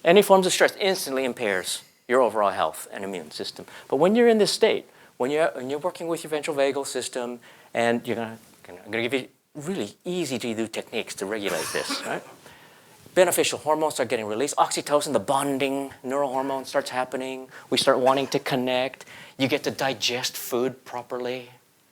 Any forms of stress instantly impairs your overall health and immune system. But when you're in this state, when you're working with your ventral vagal system, and I'm going to give you really easy to do techniques to regulate this, right? Beneficial hormones start getting released. Oxytocin, the bonding neurohormone starts happening. We start wanting to connect. You get to digest food properly.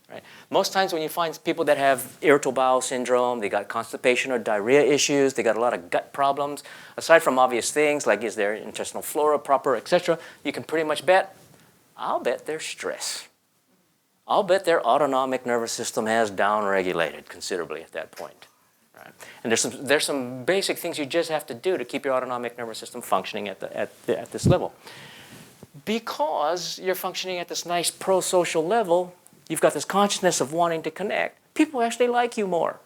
Right? Most times when you find people that have irritable bowel syndrome, they got constipation or diarrhea issues, they got a lot of gut problems, aside from obvious things like is their intestinal flora proper, etc., you can pretty much bet, I'll bet their stress. I'll bet their autonomic nervous system has downregulated considerably at that point. Right? And there's some basic things you just have to do to keep your autonomic nervous system functioning at this level. Because you're functioning at this nice pro-social level, you've got this consciousness of wanting to connect, people actually like you more.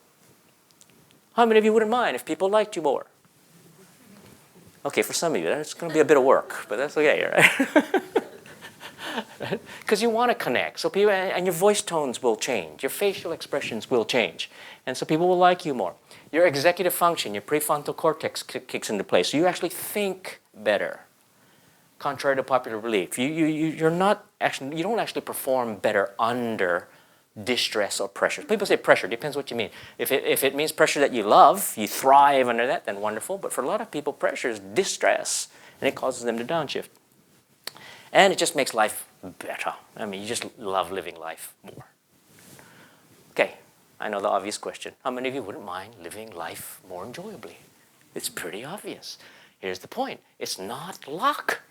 How many of you wouldn't mind if people liked you more? Okay, for some of you, that's going to be a bit of work, but that's okay, right? Because you want to connect, so people, and your voice tones will change, your facial expressions will change, and so people will like you more. Your executive function, your prefrontal cortex kicks into place, so you actually think better. Contrary to popular belief, you don't actually perform better under distress or pressure. People say pressure, depends what you mean. If it means pressure that you love, you thrive under that, then wonderful. But for a lot of people, pressure is distress, and it causes them to downshift. And it just makes life better. I mean, you just love living life more. Okay, I know the obvious question. How many of you wouldn't mind living life more enjoyably? It's pretty obvious. Here's the point. It's not luck.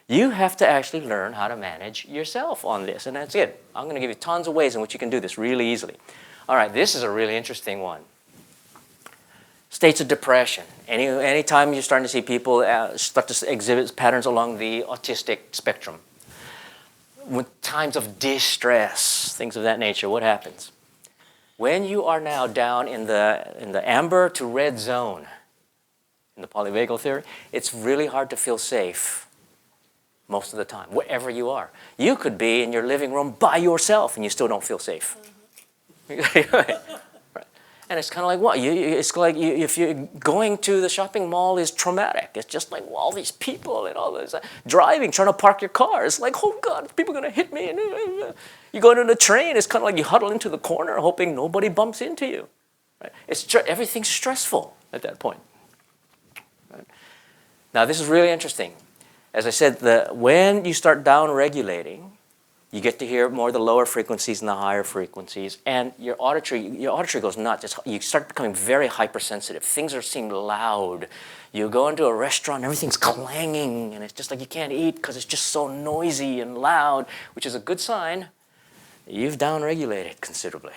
You have to actually learn how to manage yourself on this, and that's it. I'm going to give you tons of ways in which you can do this really easily. All right, this is a really interesting one. States of depression. Anytime you're starting to see people start to exhibit patterns along the autistic spectrum. With times of distress, things of that nature, what happens? When you are now down in the amber to red zone, in the polyvagal theory, it's really hard to feel safe most of the time, wherever you are. You could be in your living room by yourself and you still don't feel safe. Right. And it's kind of like what? It's like if you're going to the shopping mall is traumatic. It's just like all these people and all this driving, trying to park your car. It's like, oh God, people are going to hit me. And you go into the train, it's kind of like you huddle into the corner hoping nobody bumps into you. Right? Everything's stressful at that point. Now, this is really interesting. As I said, when you start down-regulating, you get to hear more of the lower frequencies and the higher frequencies, and your auditory goes nuts. You start becoming very hypersensitive. Things seem loud. You go into a restaurant, everything's clanging, and it's just like you can't eat because it's just so noisy and loud, which is a good sign. You've down-regulated considerably.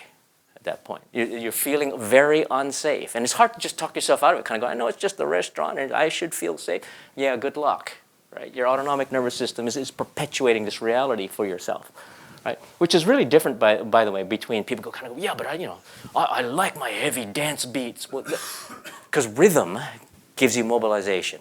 At that point, you're feeling very unsafe, and it's hard to just talk yourself out of it. Kind of go, I know it's just the restaurant, and I should feel safe. Yeah, good luck, right? Your autonomic nervous system is perpetuating this reality for yourself, right? Which is really different, by the way, between people go kind of go, yeah, but I like my heavy dance beats, because rhythm gives you mobilization,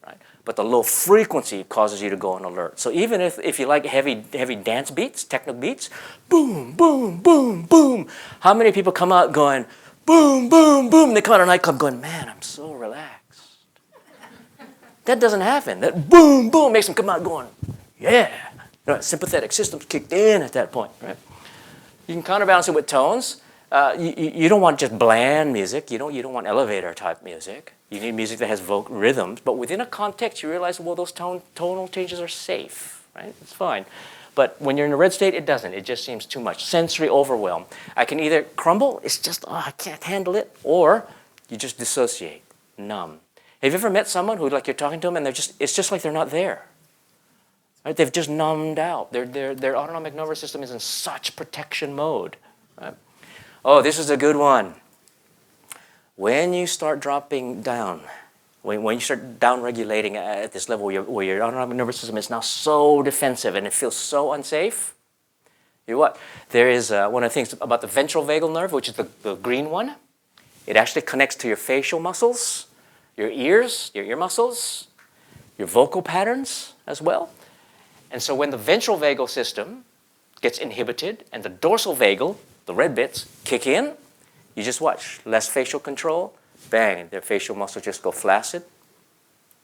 right? But the low frequency causes you to go on alert. So even if you like heavy dance beats, techno beats, boom, boom, boom, boom. How many people come out going, boom, boom, boom, and they come out of a nightclub going, man, I'm so relaxed. That doesn't happen. That boom, boom makes them come out going, yeah. Sympathetic system's kicked in at that point, right? You can counterbalance it with tones. You don't want just bland music. You don't want elevator type music. You need music that has rhythms, but within a context, you realize, well, those tonal changes are safe, right? It's fine. But when you're in a red state, it doesn't. It just seems too much. Sensory overwhelm. I can either crumble, it's just, I can't handle it, or you just dissociate, numb. Have you ever met someone who, like, you're talking to them, and it's just like they're not there? Right? They've just numbed out. Their autonomic nervous system is in such protection mode. Right? Oh, this is a good one. When you start dropping down, when you start down-regulating at this level where your autonomic nervous system is now so defensive and it feels so unsafe, you know what? There is one of the things about the ventral vagal nerve, which is the green one. It actually connects to your facial muscles, your ears, your ear muscles, your vocal patterns as well. And so when the ventral vagal system gets inhibited and the dorsal vagal, the red bits, kick in, you just watch. Less facial control, bang, their facial muscles just go flaccid.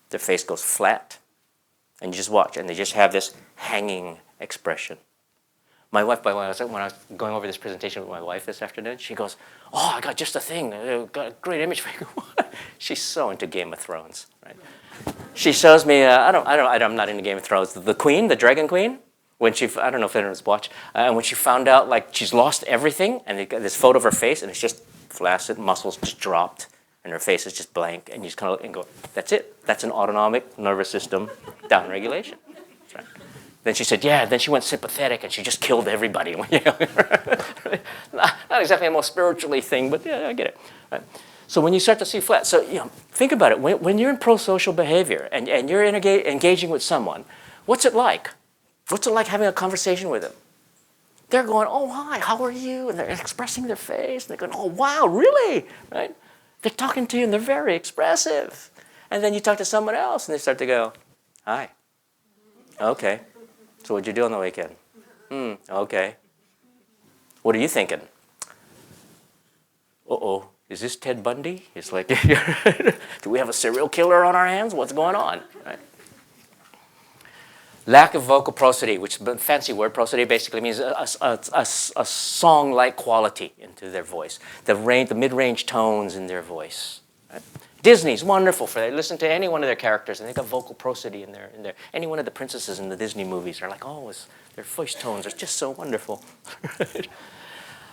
Their face goes flat. And you just watch, and they just have this hanging expression. My wife, when I was going over this presentation with my wife this afternoon, she goes, "Oh, I got just a thing. I got a great image for you." She's so into Game of Thrones, right? She shows me. I'm not into Game of Thrones. The queen, the dragon queen, when she, I don't know if anyone's watched, and when she found out like she's lost everything, and they got this photo of her face, and it's just flaccid, muscles just dropped, and her face is just blank, and you just kind of look and go, "That's it. That's an autonomic nervous system downregulation." Right. Then she said, "Yeah." Then she went sympathetic, and she just killed everybody. Not exactly the most spiritually thing, but yeah, I get it. Right. So when you start to see flat, so think about it. When you're in pro-social behavior and you're engaging with someone, what's it like? What's it like having a conversation with them? They're going, "Oh, hi, how are you?" And they're expressing their face. And they're going, "Oh, wow, really?" Right? They're talking to you, and they're very expressive. And then you talk to someone else, and they start to go, "Hi. Okay. So what'd you do on the weekend?" Okay. What are you thinking? Uh-oh. Is this Ted Bundy? It's like, do we have a serial killer on our hands? What's going on? Right? Lack of vocal prosody, which is a fancy word. Prosody basically means a song-like quality into their voice. The mid-range tones in their voice. Right? Disney's wonderful for that. Listen to any one of their characters, and they got vocal prosody in there. Any one of the princesses in the Disney movies are like, oh, their voice tones are just so wonderful.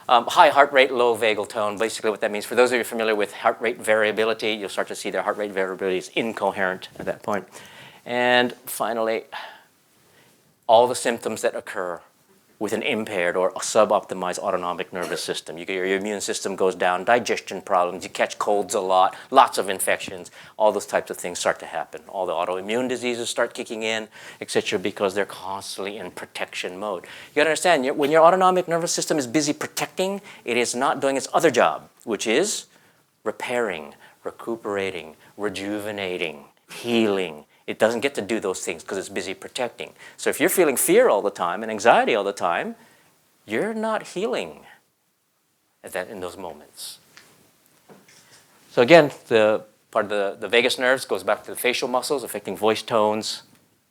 High heart rate, low vagal tone. Basically what that means, for those of you familiar with heart rate variability, you'll start to see their heart rate variability is incoherent at that point. And finally, all the symptoms that occur with an impaired or a suboptimized autonomic nervous system. Your immune system goes down, digestion problems, you catch colds a lot, lots of infections, all those types of things start to happen. All the autoimmune diseases start kicking in, etc., because they're constantly in protection mode. You gotta understand, when your autonomic nervous system is busy protecting, it is not doing its other job, which is repairing, recuperating, rejuvenating, healing. It doesn't get to do those things because it's busy protecting. So if you're feeling fear all the time and anxiety all the time, you're not healing in those moments. So again, the part of the vagus nerves goes back to the facial muscles affecting voice tones,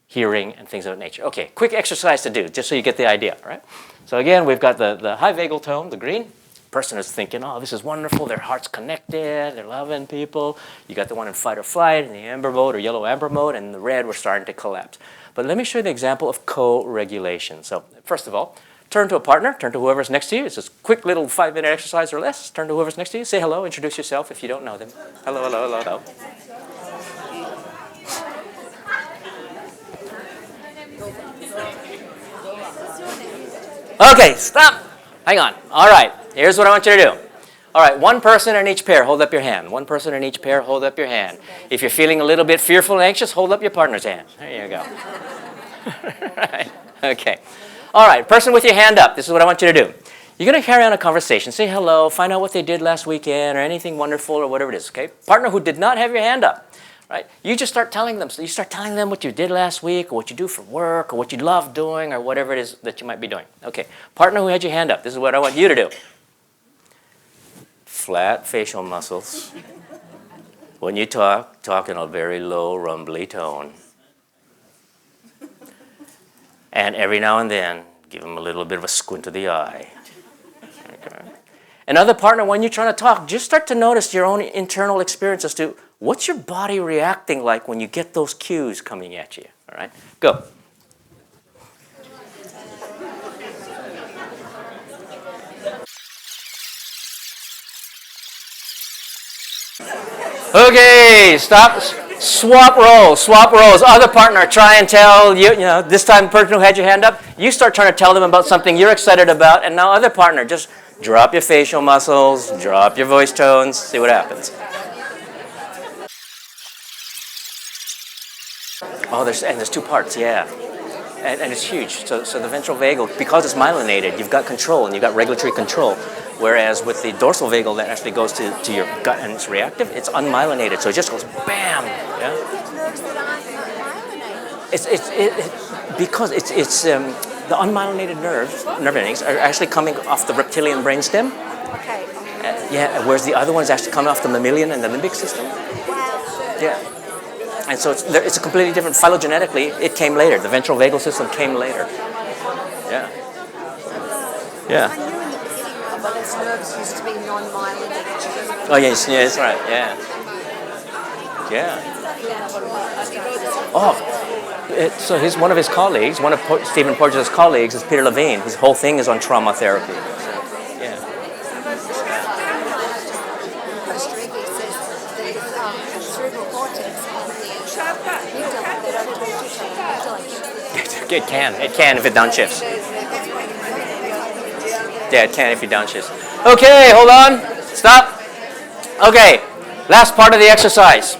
hearing, and things of that nature. Okay, quick exercise to do, just so you get the idea, right? So again, we've got the high vagal tone, the green. Person is thinking, oh, this is wonderful, their heart's connected, they're loving people. You got the one in fight or flight, in the amber mode or yellow amber mode, and in the red, we're starting to collapse. But let me show you the example of co-regulation. So first of all, turn to a partner, turn to whoever's next to you. It's a quick little 5-minute exercise or less. Turn to whoever's next to you, say hello, introduce yourself if you don't know them. Hello, hello, hello, hello. Okay, stop. Hang on. All right. Here's what I want you to do. All right, one person in each pair, hold up your hand. One person in each pair, hold up your hand. If you're feeling a little bit fearful and anxious, hold up your partner's hand. There you go. Right. Okay. All right, person with your hand up, this is what I want you to do. You're going to carry on a conversation. Say hello, find out what they did last weekend or anything wonderful or whatever it is, okay? Partner who did not have your hand up. Right? You just start telling them. So you start telling them what you did last week, or what you do for work, or what you love doing, or whatever it is that you might be doing. Okay. Partner who had your hand up, this is what I want you to do. Flat facial muscles. When you talk in a very low, rumbly tone. And every now and then, give them a little bit of a squint of the eye. Okay. Another partner, when you're trying to talk, just start to notice your own internal experience as to what's your body reacting like when you get those cues coming at you. All right, go. Okay, stop. Swap roles. Other partner, try and tell you know, this time the person who had your hand up, you start trying to tell them about something you're excited about, and now other partner, just Drop your facial muscles, drop your voice tones, see what happens. Oh, there's two parts, yeah. And it's huge. So the ventral vagal, because it's myelinated, you've got control and you've got regulatory control. Whereas with the dorsal vagal that actually goes to your gut and it's reactive, it's unmyelinated. So it just goes bam. Yeah. Because the unmyelinated nerve endings are actually coming off the reptilian brainstem. Okay. Yeah, whereas the other one's actually coming off the mammalian and the limbic system. Wow. Yeah. And so it's a completely different, phylogenetically, it came later. The ventral vagal system came later. Yeah. Yeah. I knew in the beginning that those nerves used to be non-myelinated. Oh, yes, that's right, yeah. Yeah. Oh, so one of his colleagues, one of Stephen Porges' colleagues is Peter Levine. His whole thing is on trauma therapy. So, yeah. Costa Rica says that the cerebral cortex and the amygdala, they don't talk to each other. It can if it downshifts. Yeah, it can if you downshifts. Okay, hold on, stop. Okay, last part of the exercise.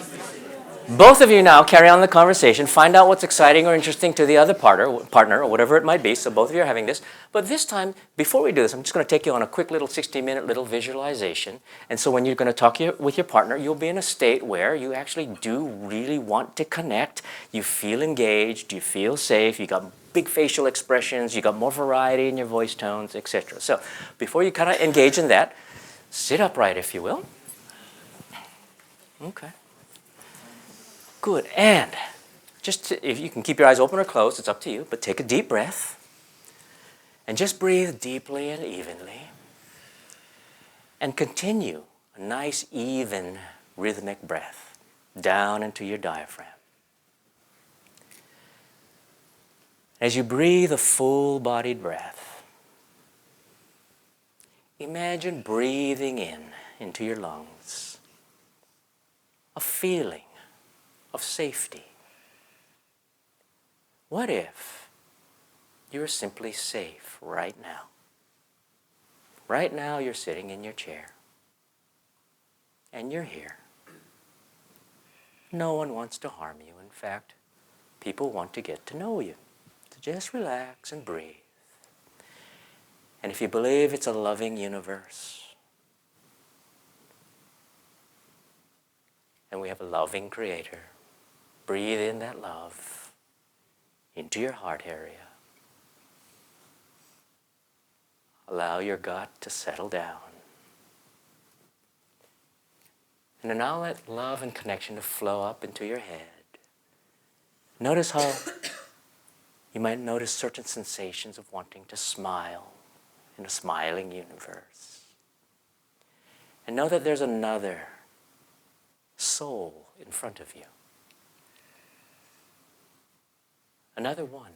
Both of you now carry on the conversation, find out what's exciting or interesting to the other partner or whatever it might be, so both of you are having this. But this time, before we do this, I'm just going to take you on a quick little 60-minute little visualization. And so when you're going to talk with your partner, you'll be in a state where you actually do really want to connect. You feel engaged, you feel safe, you got big facial expressions, you got more variety in your voice tones, etc. So before you kind of engage in that, sit upright if you will. Okay. Good, and if you can keep your eyes open or closed, it's up to you, but take a deep breath and just breathe deeply and evenly and continue a nice, even, rhythmic breath down into your diaphragm. As you breathe a full-bodied breath, imagine breathing into your lungs a feeling of safety. What if you're simply safe right now? Right now you're sitting in your chair and you're here. No one wants to harm you. In fact, people want to get to know you. So just relax and breathe. And if you believe it's a loving universe, and we have a loving creator, breathe in that love into your heart area. Allow your gut to settle down. And then now let love and connection to flow up into your head. Notice how you might notice certain sensations of wanting to smile in a smiling universe. And know that there's another soul in front of you. Another one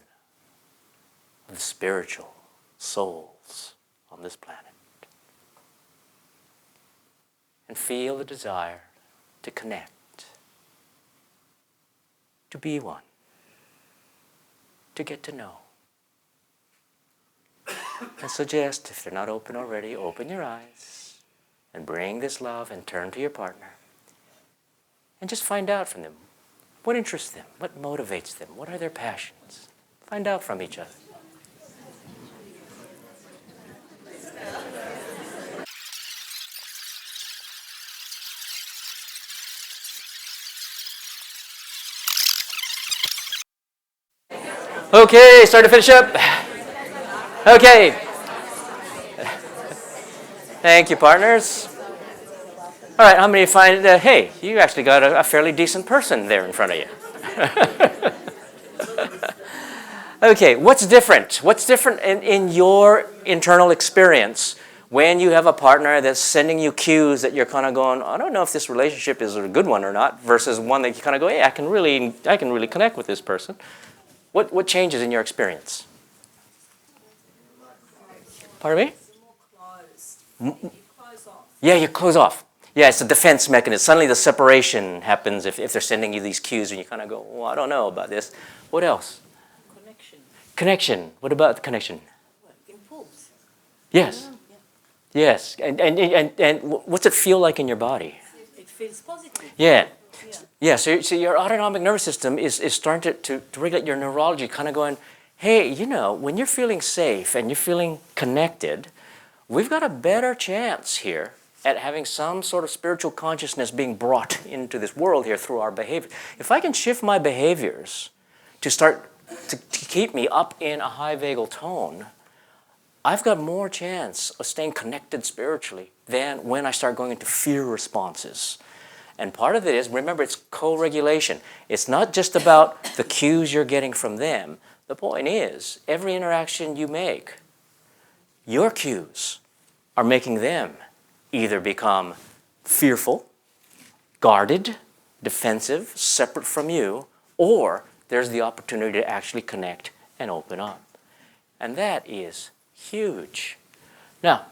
of the spiritual souls on this planet. And feel the desire to connect, to be one, to get to know. And suggest, if they're not open already, open your eyes and bring this love and turn to your partner. And just find out from them what interests them, what motivates them, what are their passions. Find out from each other. Okay, start to finish up. Okay. Thank you, partners. All right, how many find, hey, you actually got a fairly decent person there in front of you. Okay, what's different? What's different in your internal experience when you have a partner that's sending you cues that you're kind of going, I don't know if this relationship is a good one or not, versus one that you kind of go, hey, I can really connect with this person. What changes in your experience? Pardon me? Yeah, you close off. Yeah, it's a defense mechanism. Suddenly the separation happens if they're sending you these cues and you kind of go, well, I don't know about this. What else? Connection. What about the connection? Impulse. Yes. Yes, and what's it feel like in your body? It feels positive. Yeah. Yeah. Yeah, so your autonomic nervous system is starting to regulate your neurology, kind of going, hey, you know, when you're feeling safe and you're feeling connected, we've got a better chance here at having some sort of spiritual consciousness being brought into this world here through our behavior. If I can shift my behaviors to start to keep me up in a high vagal tone, I've got more chance of staying connected spiritually than when I start going into fear responses. And part of it is, remember, it's co-regulation. It's not just about the cues you're getting from them. The point is, every interaction you make, your cues are making them either become fearful, guarded, defensive, separate from you, or there's the opportunity to actually connect and open up. And that is huge. Now,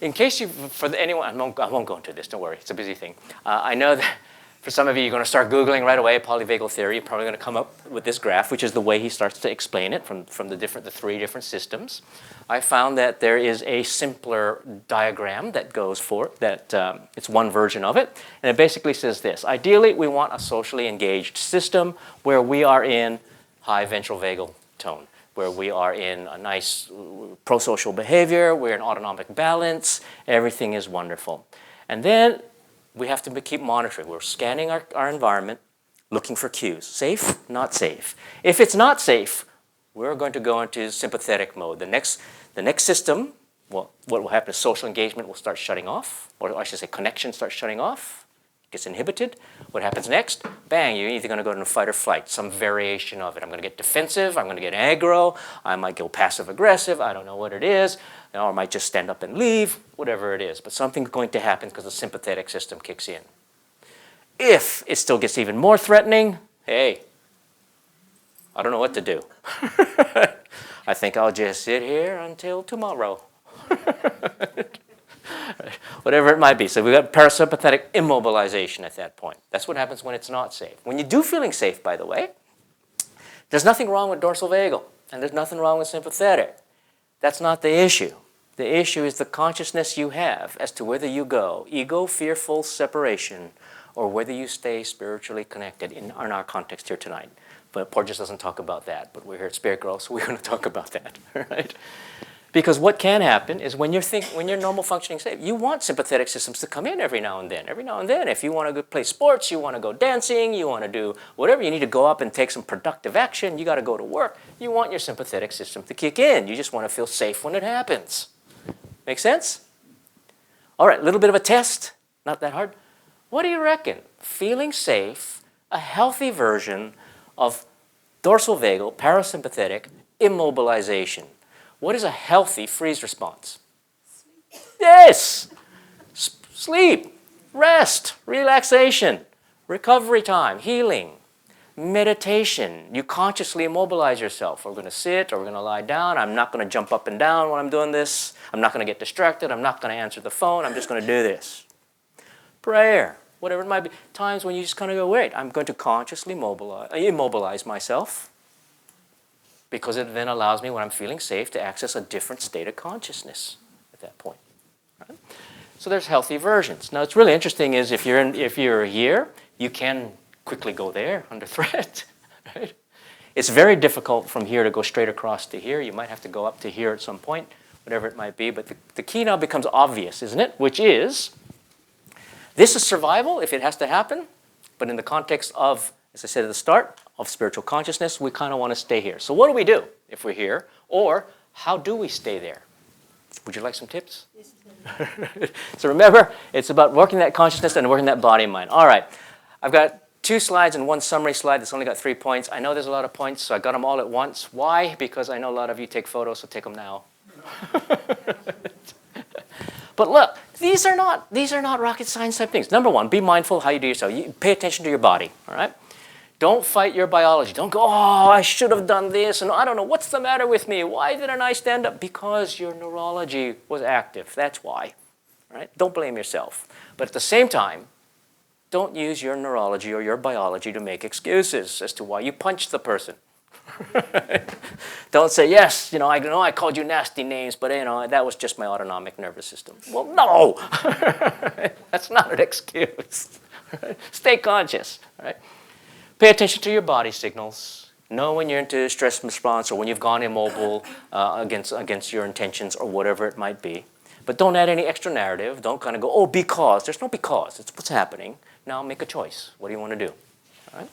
in case you, for anyone, I won't go into this, don't worry, it's a busy thing. I know that for some of you, you're going to start Googling right away polyvagal theory. You're probably going to come up with this graph, which is the way he starts to explain it from the three different systems. I found that there is a simpler diagram that goes for it, that it's one version of it. And it basically says this: ideally, we want a socially engaged system where we are in high ventral vagal tone, where we are in a nice pro-social behavior, we're in autonomic balance, everything is wonderful. And then we have to keep monitoring. We're scanning our environment, looking for cues. Safe, not safe. If it's not safe, we're going to go into sympathetic mode. The next system, well, what will happen is social engagement will start shutting off, or I should say connection starts shutting off, gets inhibited. What happens next? Bang, you're either going to go into fight or flight, some variation of it. I'm going to get defensive, I'm going to get aggro, I might go passive aggressive, I don't know what it is, or I might just stand up and leave, whatever it is. But something's going to happen because the sympathetic system kicks in. If it still gets even more threatening, hey, I don't know what to do. I think I'll just sit here until tomorrow. Whatever it might be. So we've got parasympathetic immobilization at that point. That's what happens when it's not safe. When you do feeling safe, by the way, there's nothing wrong with dorsal vagal, and there's nothing wrong with sympathetic. That's not the issue. The issue is the consciousness you have as to whether you go ego, fearful separation, or whether you stay spiritually connected in our context here tonight. But Porges doesn't talk about that, but we're here at Spiritgrow, so we're going to talk about that, right? Because what can happen is when you're normal functioning safe, you want sympathetic systems to come in every now and then. Every now and then, if you want to go play sports, you want to go dancing, you want to do whatever, you need to go up and take some productive action, you got to go to work, you want your sympathetic system to kick in. You just want to feel safe when it happens. Make sense? All right, a little bit of a test, not that hard. What do you reckon? Feeling safe, a healthy version of dorsal vagal, parasympathetic, immobilization. What is a healthy freeze response? Sleep. Yes! Sleep, rest, relaxation, recovery time, healing, meditation. You consciously immobilize yourself. We're going to sit or we're going to lie down. I'm not going to jump up and down when I'm doing this. I'm not going to get distracted. I'm not going to answer the phone. I'm just going to do this. Prayer, whatever it might be. Times when you just kind of go, wait, I'm going to consciously immobilize myself, because it then allows me, when I'm feeling safe, to access a different state of consciousness at that point. Right? So there's healthy versions. Now, what's really interesting is if you're here, you can quickly go there under threat. Right? It's very difficult from here to go straight across to here. You might have to go up to here at some point, whatever it might be. But the key now becomes obvious, isn't it? Which is, this is survival if it has to happen, but in the context of, as I said at the start, of spiritual consciousness, we kind of want to stay here. So what do we do if we're here? Or how do we stay there? Would you like some tips? Yes. So remember, it's about working that consciousness and working that body and mind. All right, I've got 2 slides and 1 summary slide that's only got 3 points. I know there's a lot of points, so I got them all at once. Why? Because I know a lot of you take photos, so take them now. But look, these are not rocket science type things. Number 1, be mindful how you do yourself. You pay attention to your body, all right? Don't fight your biology. Don't go, oh, I should have done this, and I don't know, what's the matter with me? Why didn't I stand up? Because your neurology was active. That's why. Right? Don't blame yourself. But at the same time, don't use your neurology or your biology to make excuses as to why you punched the person. Don't say, yes, I know I called you nasty names, but that was just my autonomic nervous system. Well, no, that's not an excuse. Stay conscious. Right? Pay attention to your body signals. Know when you're into stress response or when you've gone immobile against your intentions or whatever it might be. But don't add any extra narrative. Don't kind of go, oh, because. There's no because. It's what's happening. Now make a choice. What do you want to do? All right?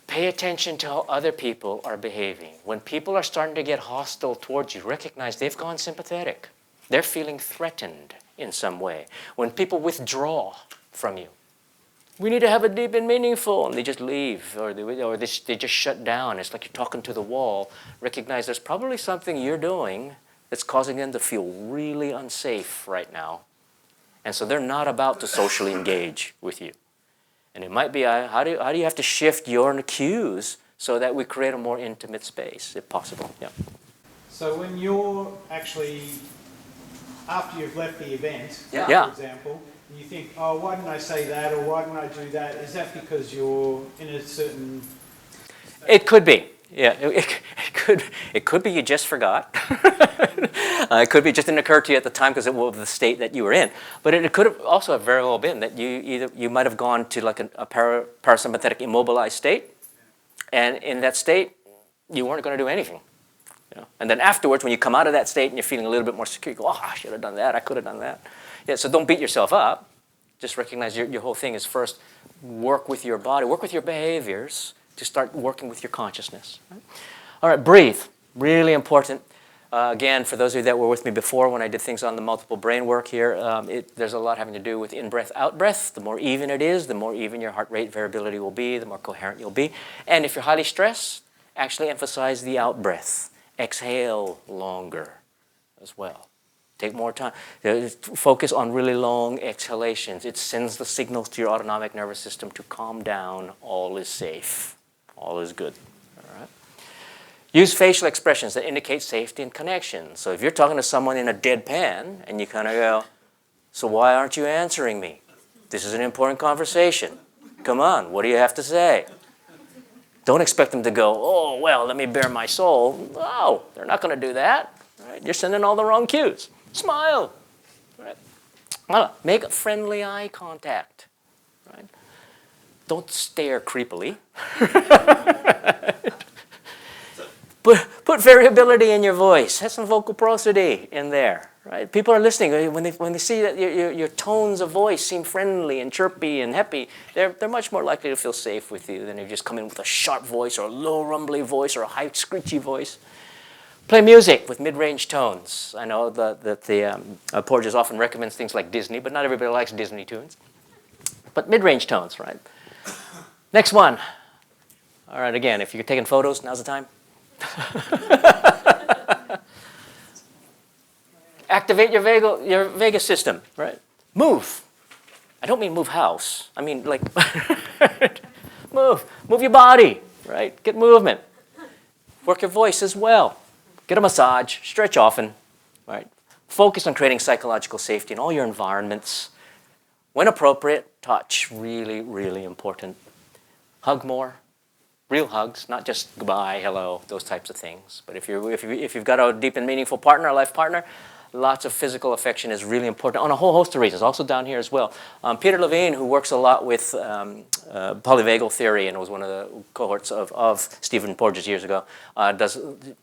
Pay attention to how other people are behaving. When people are starting to get hostile towards you, recognize they've gone sympathetic. They're feeling threatened in some way. When people withdraw from you, we need to have a deep and meaningful, and they just leave, or they just shut down. It's like you're talking to the wall. Recognize there's probably something you're doing that's causing them to feel really unsafe right now. And so they're not about to socially engage with you. And it might be, how do you have to shift your cues so that we create a more intimate space, if possible? Yeah. So when you're actually, after you've left the event, Yeah. for example, you think, oh, why didn't I say that, or why didn't I do that? Is that because you're in a certain... It could be. Yeah, it could be you just forgot. It could be it just didn't occur to you at the time because it was the state that you were in. But it could have also have very well been that you might have gone to like a parasympathetic immobilized state, and in that state you weren't going to do anything. And then afterwards, when you come out of that state and you're feeling a little bit more secure, you go, oh, I should have done that. I could have done that. Yeah. So don't beat yourself up. Just recognize your whole thing is first work with your body, work with your behaviors, to start working with your consciousness. Right? All right, breathe. Really important. Again, for those of you that were with me before when I did things on the multiple brain work here, there's a lot having to do with in-breath, out-breath. The more even it is, the more even your heart rate variability will be, the more coherent you'll be. And if you're highly stressed, actually emphasize the out-breath. Exhale longer as well. Take more time. Focus on really long exhalations. It sends the signals to your autonomic nervous system to calm down. All is safe. All is good. All right. Use facial expressions that indicate safety and connection. So if you're talking to someone in a deadpan and you kind of go, so why aren't you answering me? This is an important conversation. Come on, what do you have to say? Don't expect them to go, oh, well, let me bare my soul. No, they're not going to do that. Right? You're sending all the wrong cues. Smile. Right? Make friendly eye contact. Right? Don't stare creepily. Put variability in your voice. Have some vocal prosody in there. Right? People are listening. When they see that your tones of voice seem friendly and chirpy and happy, they're much more likely to feel safe with you than if you just come in with a sharp voice or a low rumbly voice or a high screechy voice. Play music with mid-range tones. I know that the Porges often recommends things like Disney, but not everybody likes Disney tunes. But mid-range tones, right? Next one. All right, again, if you're taking photos, now's the time. Activate your vagus system, right? Move. I don't mean move house. I mean like move your body, right? Get movement. Work your voice as well. Get a massage. Stretch often, right? Focus on creating psychological safety in all your environments. When appropriate, touch. Really, really important. Hug more. Real hugs, not just goodbye, hello, those types of things. But if you've got a deep and meaningful partner, a life partner, lots of physical affection is really important on a whole host of reasons, also down here as well. Peter Levine, who works a lot with polyvagal theory and was one of the cohorts of Stephen Porges years ago, does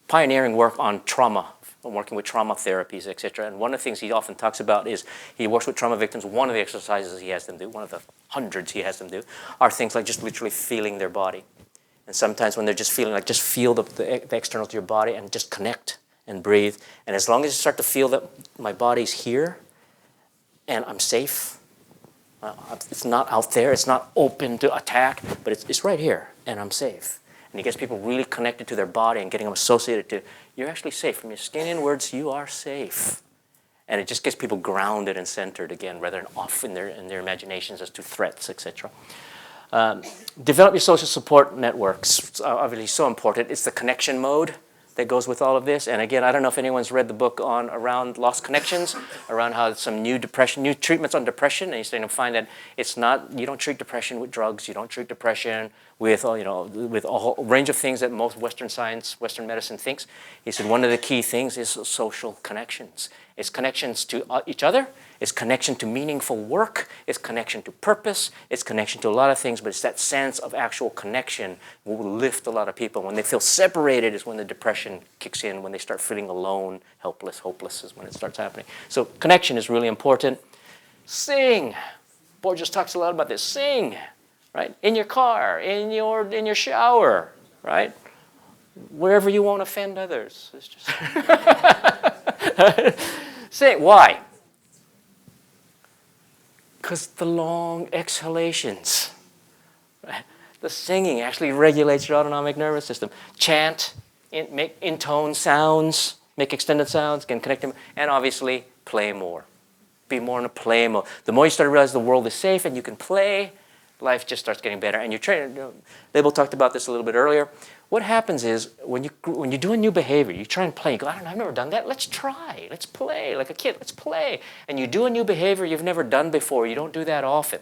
pioneering work on trauma, working with trauma therapies, etc. And one of the things he often talks about is he works with trauma victims. One of the exercises he has them do, one of the hundreds he has them do, are things like just literally feeling their body. And sometimes when they're just feeling like, just feel the external to your body and just connect and breathe. And as long as you start to feel that my body's here and I'm safe, it's not out there, it's not open to attack, but it's right here and I'm safe. And he gets people really connected to their body and getting them associated to, you're actually safe. From your skin inwards, you are safe. And it just gets people grounded and centered again, rather than off in their imaginations as to threats, etc. Develop your social support networks. It's obviously so important. It's the connection mode. that goes with all of this. And again, I don't know if anyone's read the book on around lost connections, around how some new treatments on depression, and you're starting to find that it's not, you don't treat depression with drugs, you don't treat depression with, with a whole range of things that most Western science, Western medicine thinks. He said one of the key things is social connections. It's connections to each other, it's connection to meaningful work, it's connection to purpose, it's connection to a lot of things, but it's that sense of actual connection will lift a lot of people. When they feel separated is when the depression kicks in, when they start feeling alone, helpless, hopeless is when it starts happening. So connection is really important. Sing. Borges talks a lot about this. Sing, right? In your car, in your shower, right? Wherever you won't offend others. It's just Sing. Why? Because the long exhalations, right? The singing actually regulates your autonomic nervous system. Chant, make intone sounds, make extended sounds, can connect them, and obviously play more. Be more in a play mode. The more you start to realize the world is safe and you can play, life just starts getting better. And you're trained. Laibl talked about this a little bit earlier. What happens is when you do a new behavior, you try and play. You go, I don't know, I've never done that. Let's try. Let's play like a kid. Let's play. And you do a new behavior you've never done before. You don't do that often.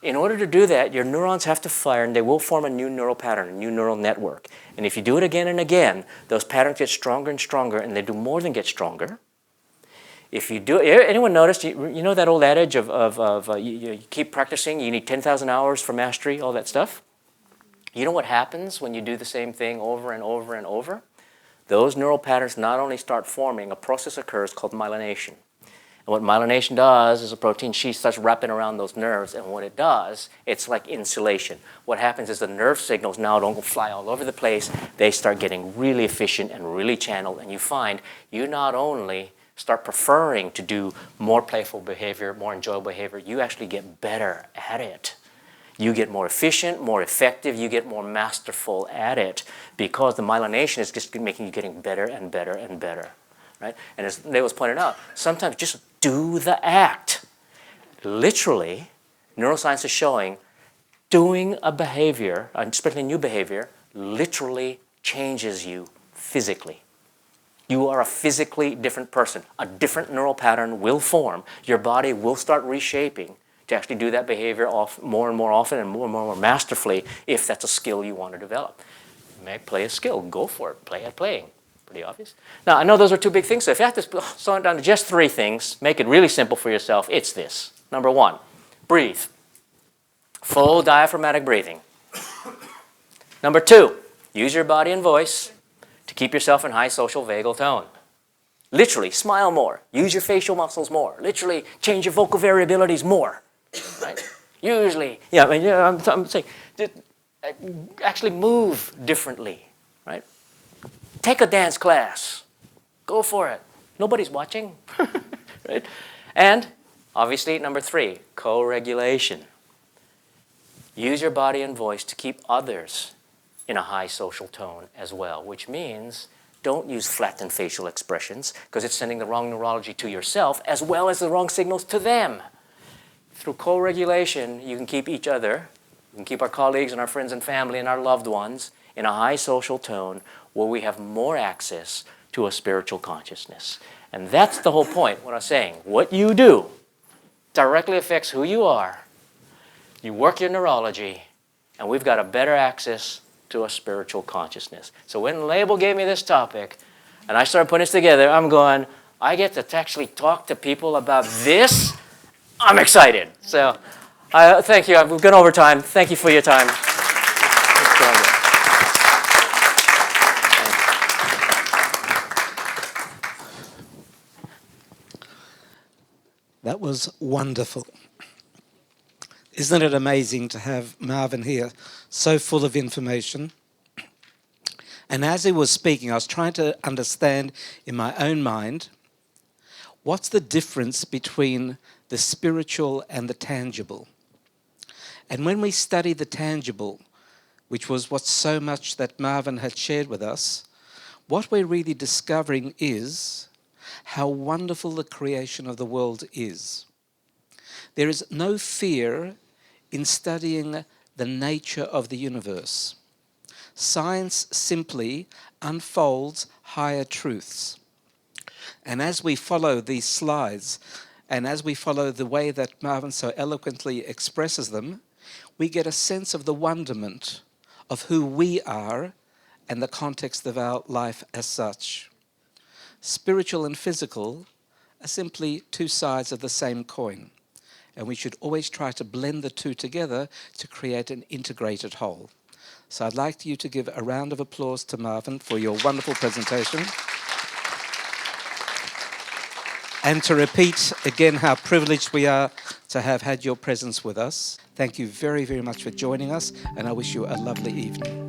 In order to do that, your neurons have to fire, and they will form a new neural pattern, a new neural network. And if you do it again and again, those patterns get stronger and stronger, and they do more than get stronger. If you do, anyone notice, you know that old adage of you keep practicing, you need 10,000 hours for mastery, all that stuff? You know what happens when you do the same thing over and over and over? Those neural patterns not only start forming, a process occurs called myelination. And what myelination does is a protein sheath starts wrapping around those nerves, and what it does, it's like insulation. What happens is the nerve signals now don't fly all over the place, they start getting really efficient and really channeled, and you find you not only start preferring to do more playful behavior, more enjoyable behavior, you actually get better at it. You get more efficient, more effective, you get more masterful at it because the myelination is just making you getting better and better and better, right? And as Laibl was pointed out, sometimes just do the act. Literally, neuroscience is showing doing a behavior, especially a new behavior, literally changes you physically. You are a physically different person. A different neural pattern will form. Your body will start reshaping to actually do that behavior more and more often and more masterfully if that's a skill you want to develop. You may play a skill. Go for it. Play at playing. Pretty obvious. Now, I know those are two big things, so if you have to slow it down to just 3 things, make it really simple for yourself, it's this. Number 1, breathe. Full diaphragmatic breathing. Number 2, use your body and voice to keep yourself in high social vagal tone. Literally, smile more. Use your facial muscles more. Literally, change your vocal variabilities more. Right? Usually, I'm saying, actually move differently. Right? Take a dance class. Go for it. Nobody's watching. Right? And obviously, number 3, co-regulation. Use your body and voice to keep others in a high social tone as well, which means don't use flattened facial expressions because it's sending the wrong neurology to yourself as well as the wrong signals to them. Through co-regulation, you can keep each other, you can keep our colleagues and our friends and family and our loved ones in a high social tone where we have more access to a spiritual consciousness. And that's the whole point, what I'm saying. What you do directly affects who you are. You work your neurology, and we've got a better access to a spiritual consciousness. So when Laibl gave me this topic, and I started putting this together, I'm going, I get to actually talk to people about this? I'm excited. So thank you. We've gone over time. Thank you for your time. That was wonderful. Isn't it amazing to have Marvin here, so full of information? And as he was speaking, I was trying to understand in my own mind, what's the difference between the spiritual and the tangible? And when we study the tangible, which was what's so much that Marvin had shared with us, what we're really discovering is how wonderful the creation of the world is. There is no fear in studying the nature of the universe. Science simply unfolds higher truths. And as we follow these slides, and as we follow the way that Marvin so eloquently expresses them, we get a sense of the wonderment of who we are and the context of our life as such. Spiritual and physical are simply two sides of the same coin, and we should always try to blend the two together to create an integrated whole. So I'd like you to give a round of applause to Marvin for your wonderful presentation. And to repeat again how privileged we are to have had your presence with us. Thank you very, very much for joining us, and I wish you a lovely evening.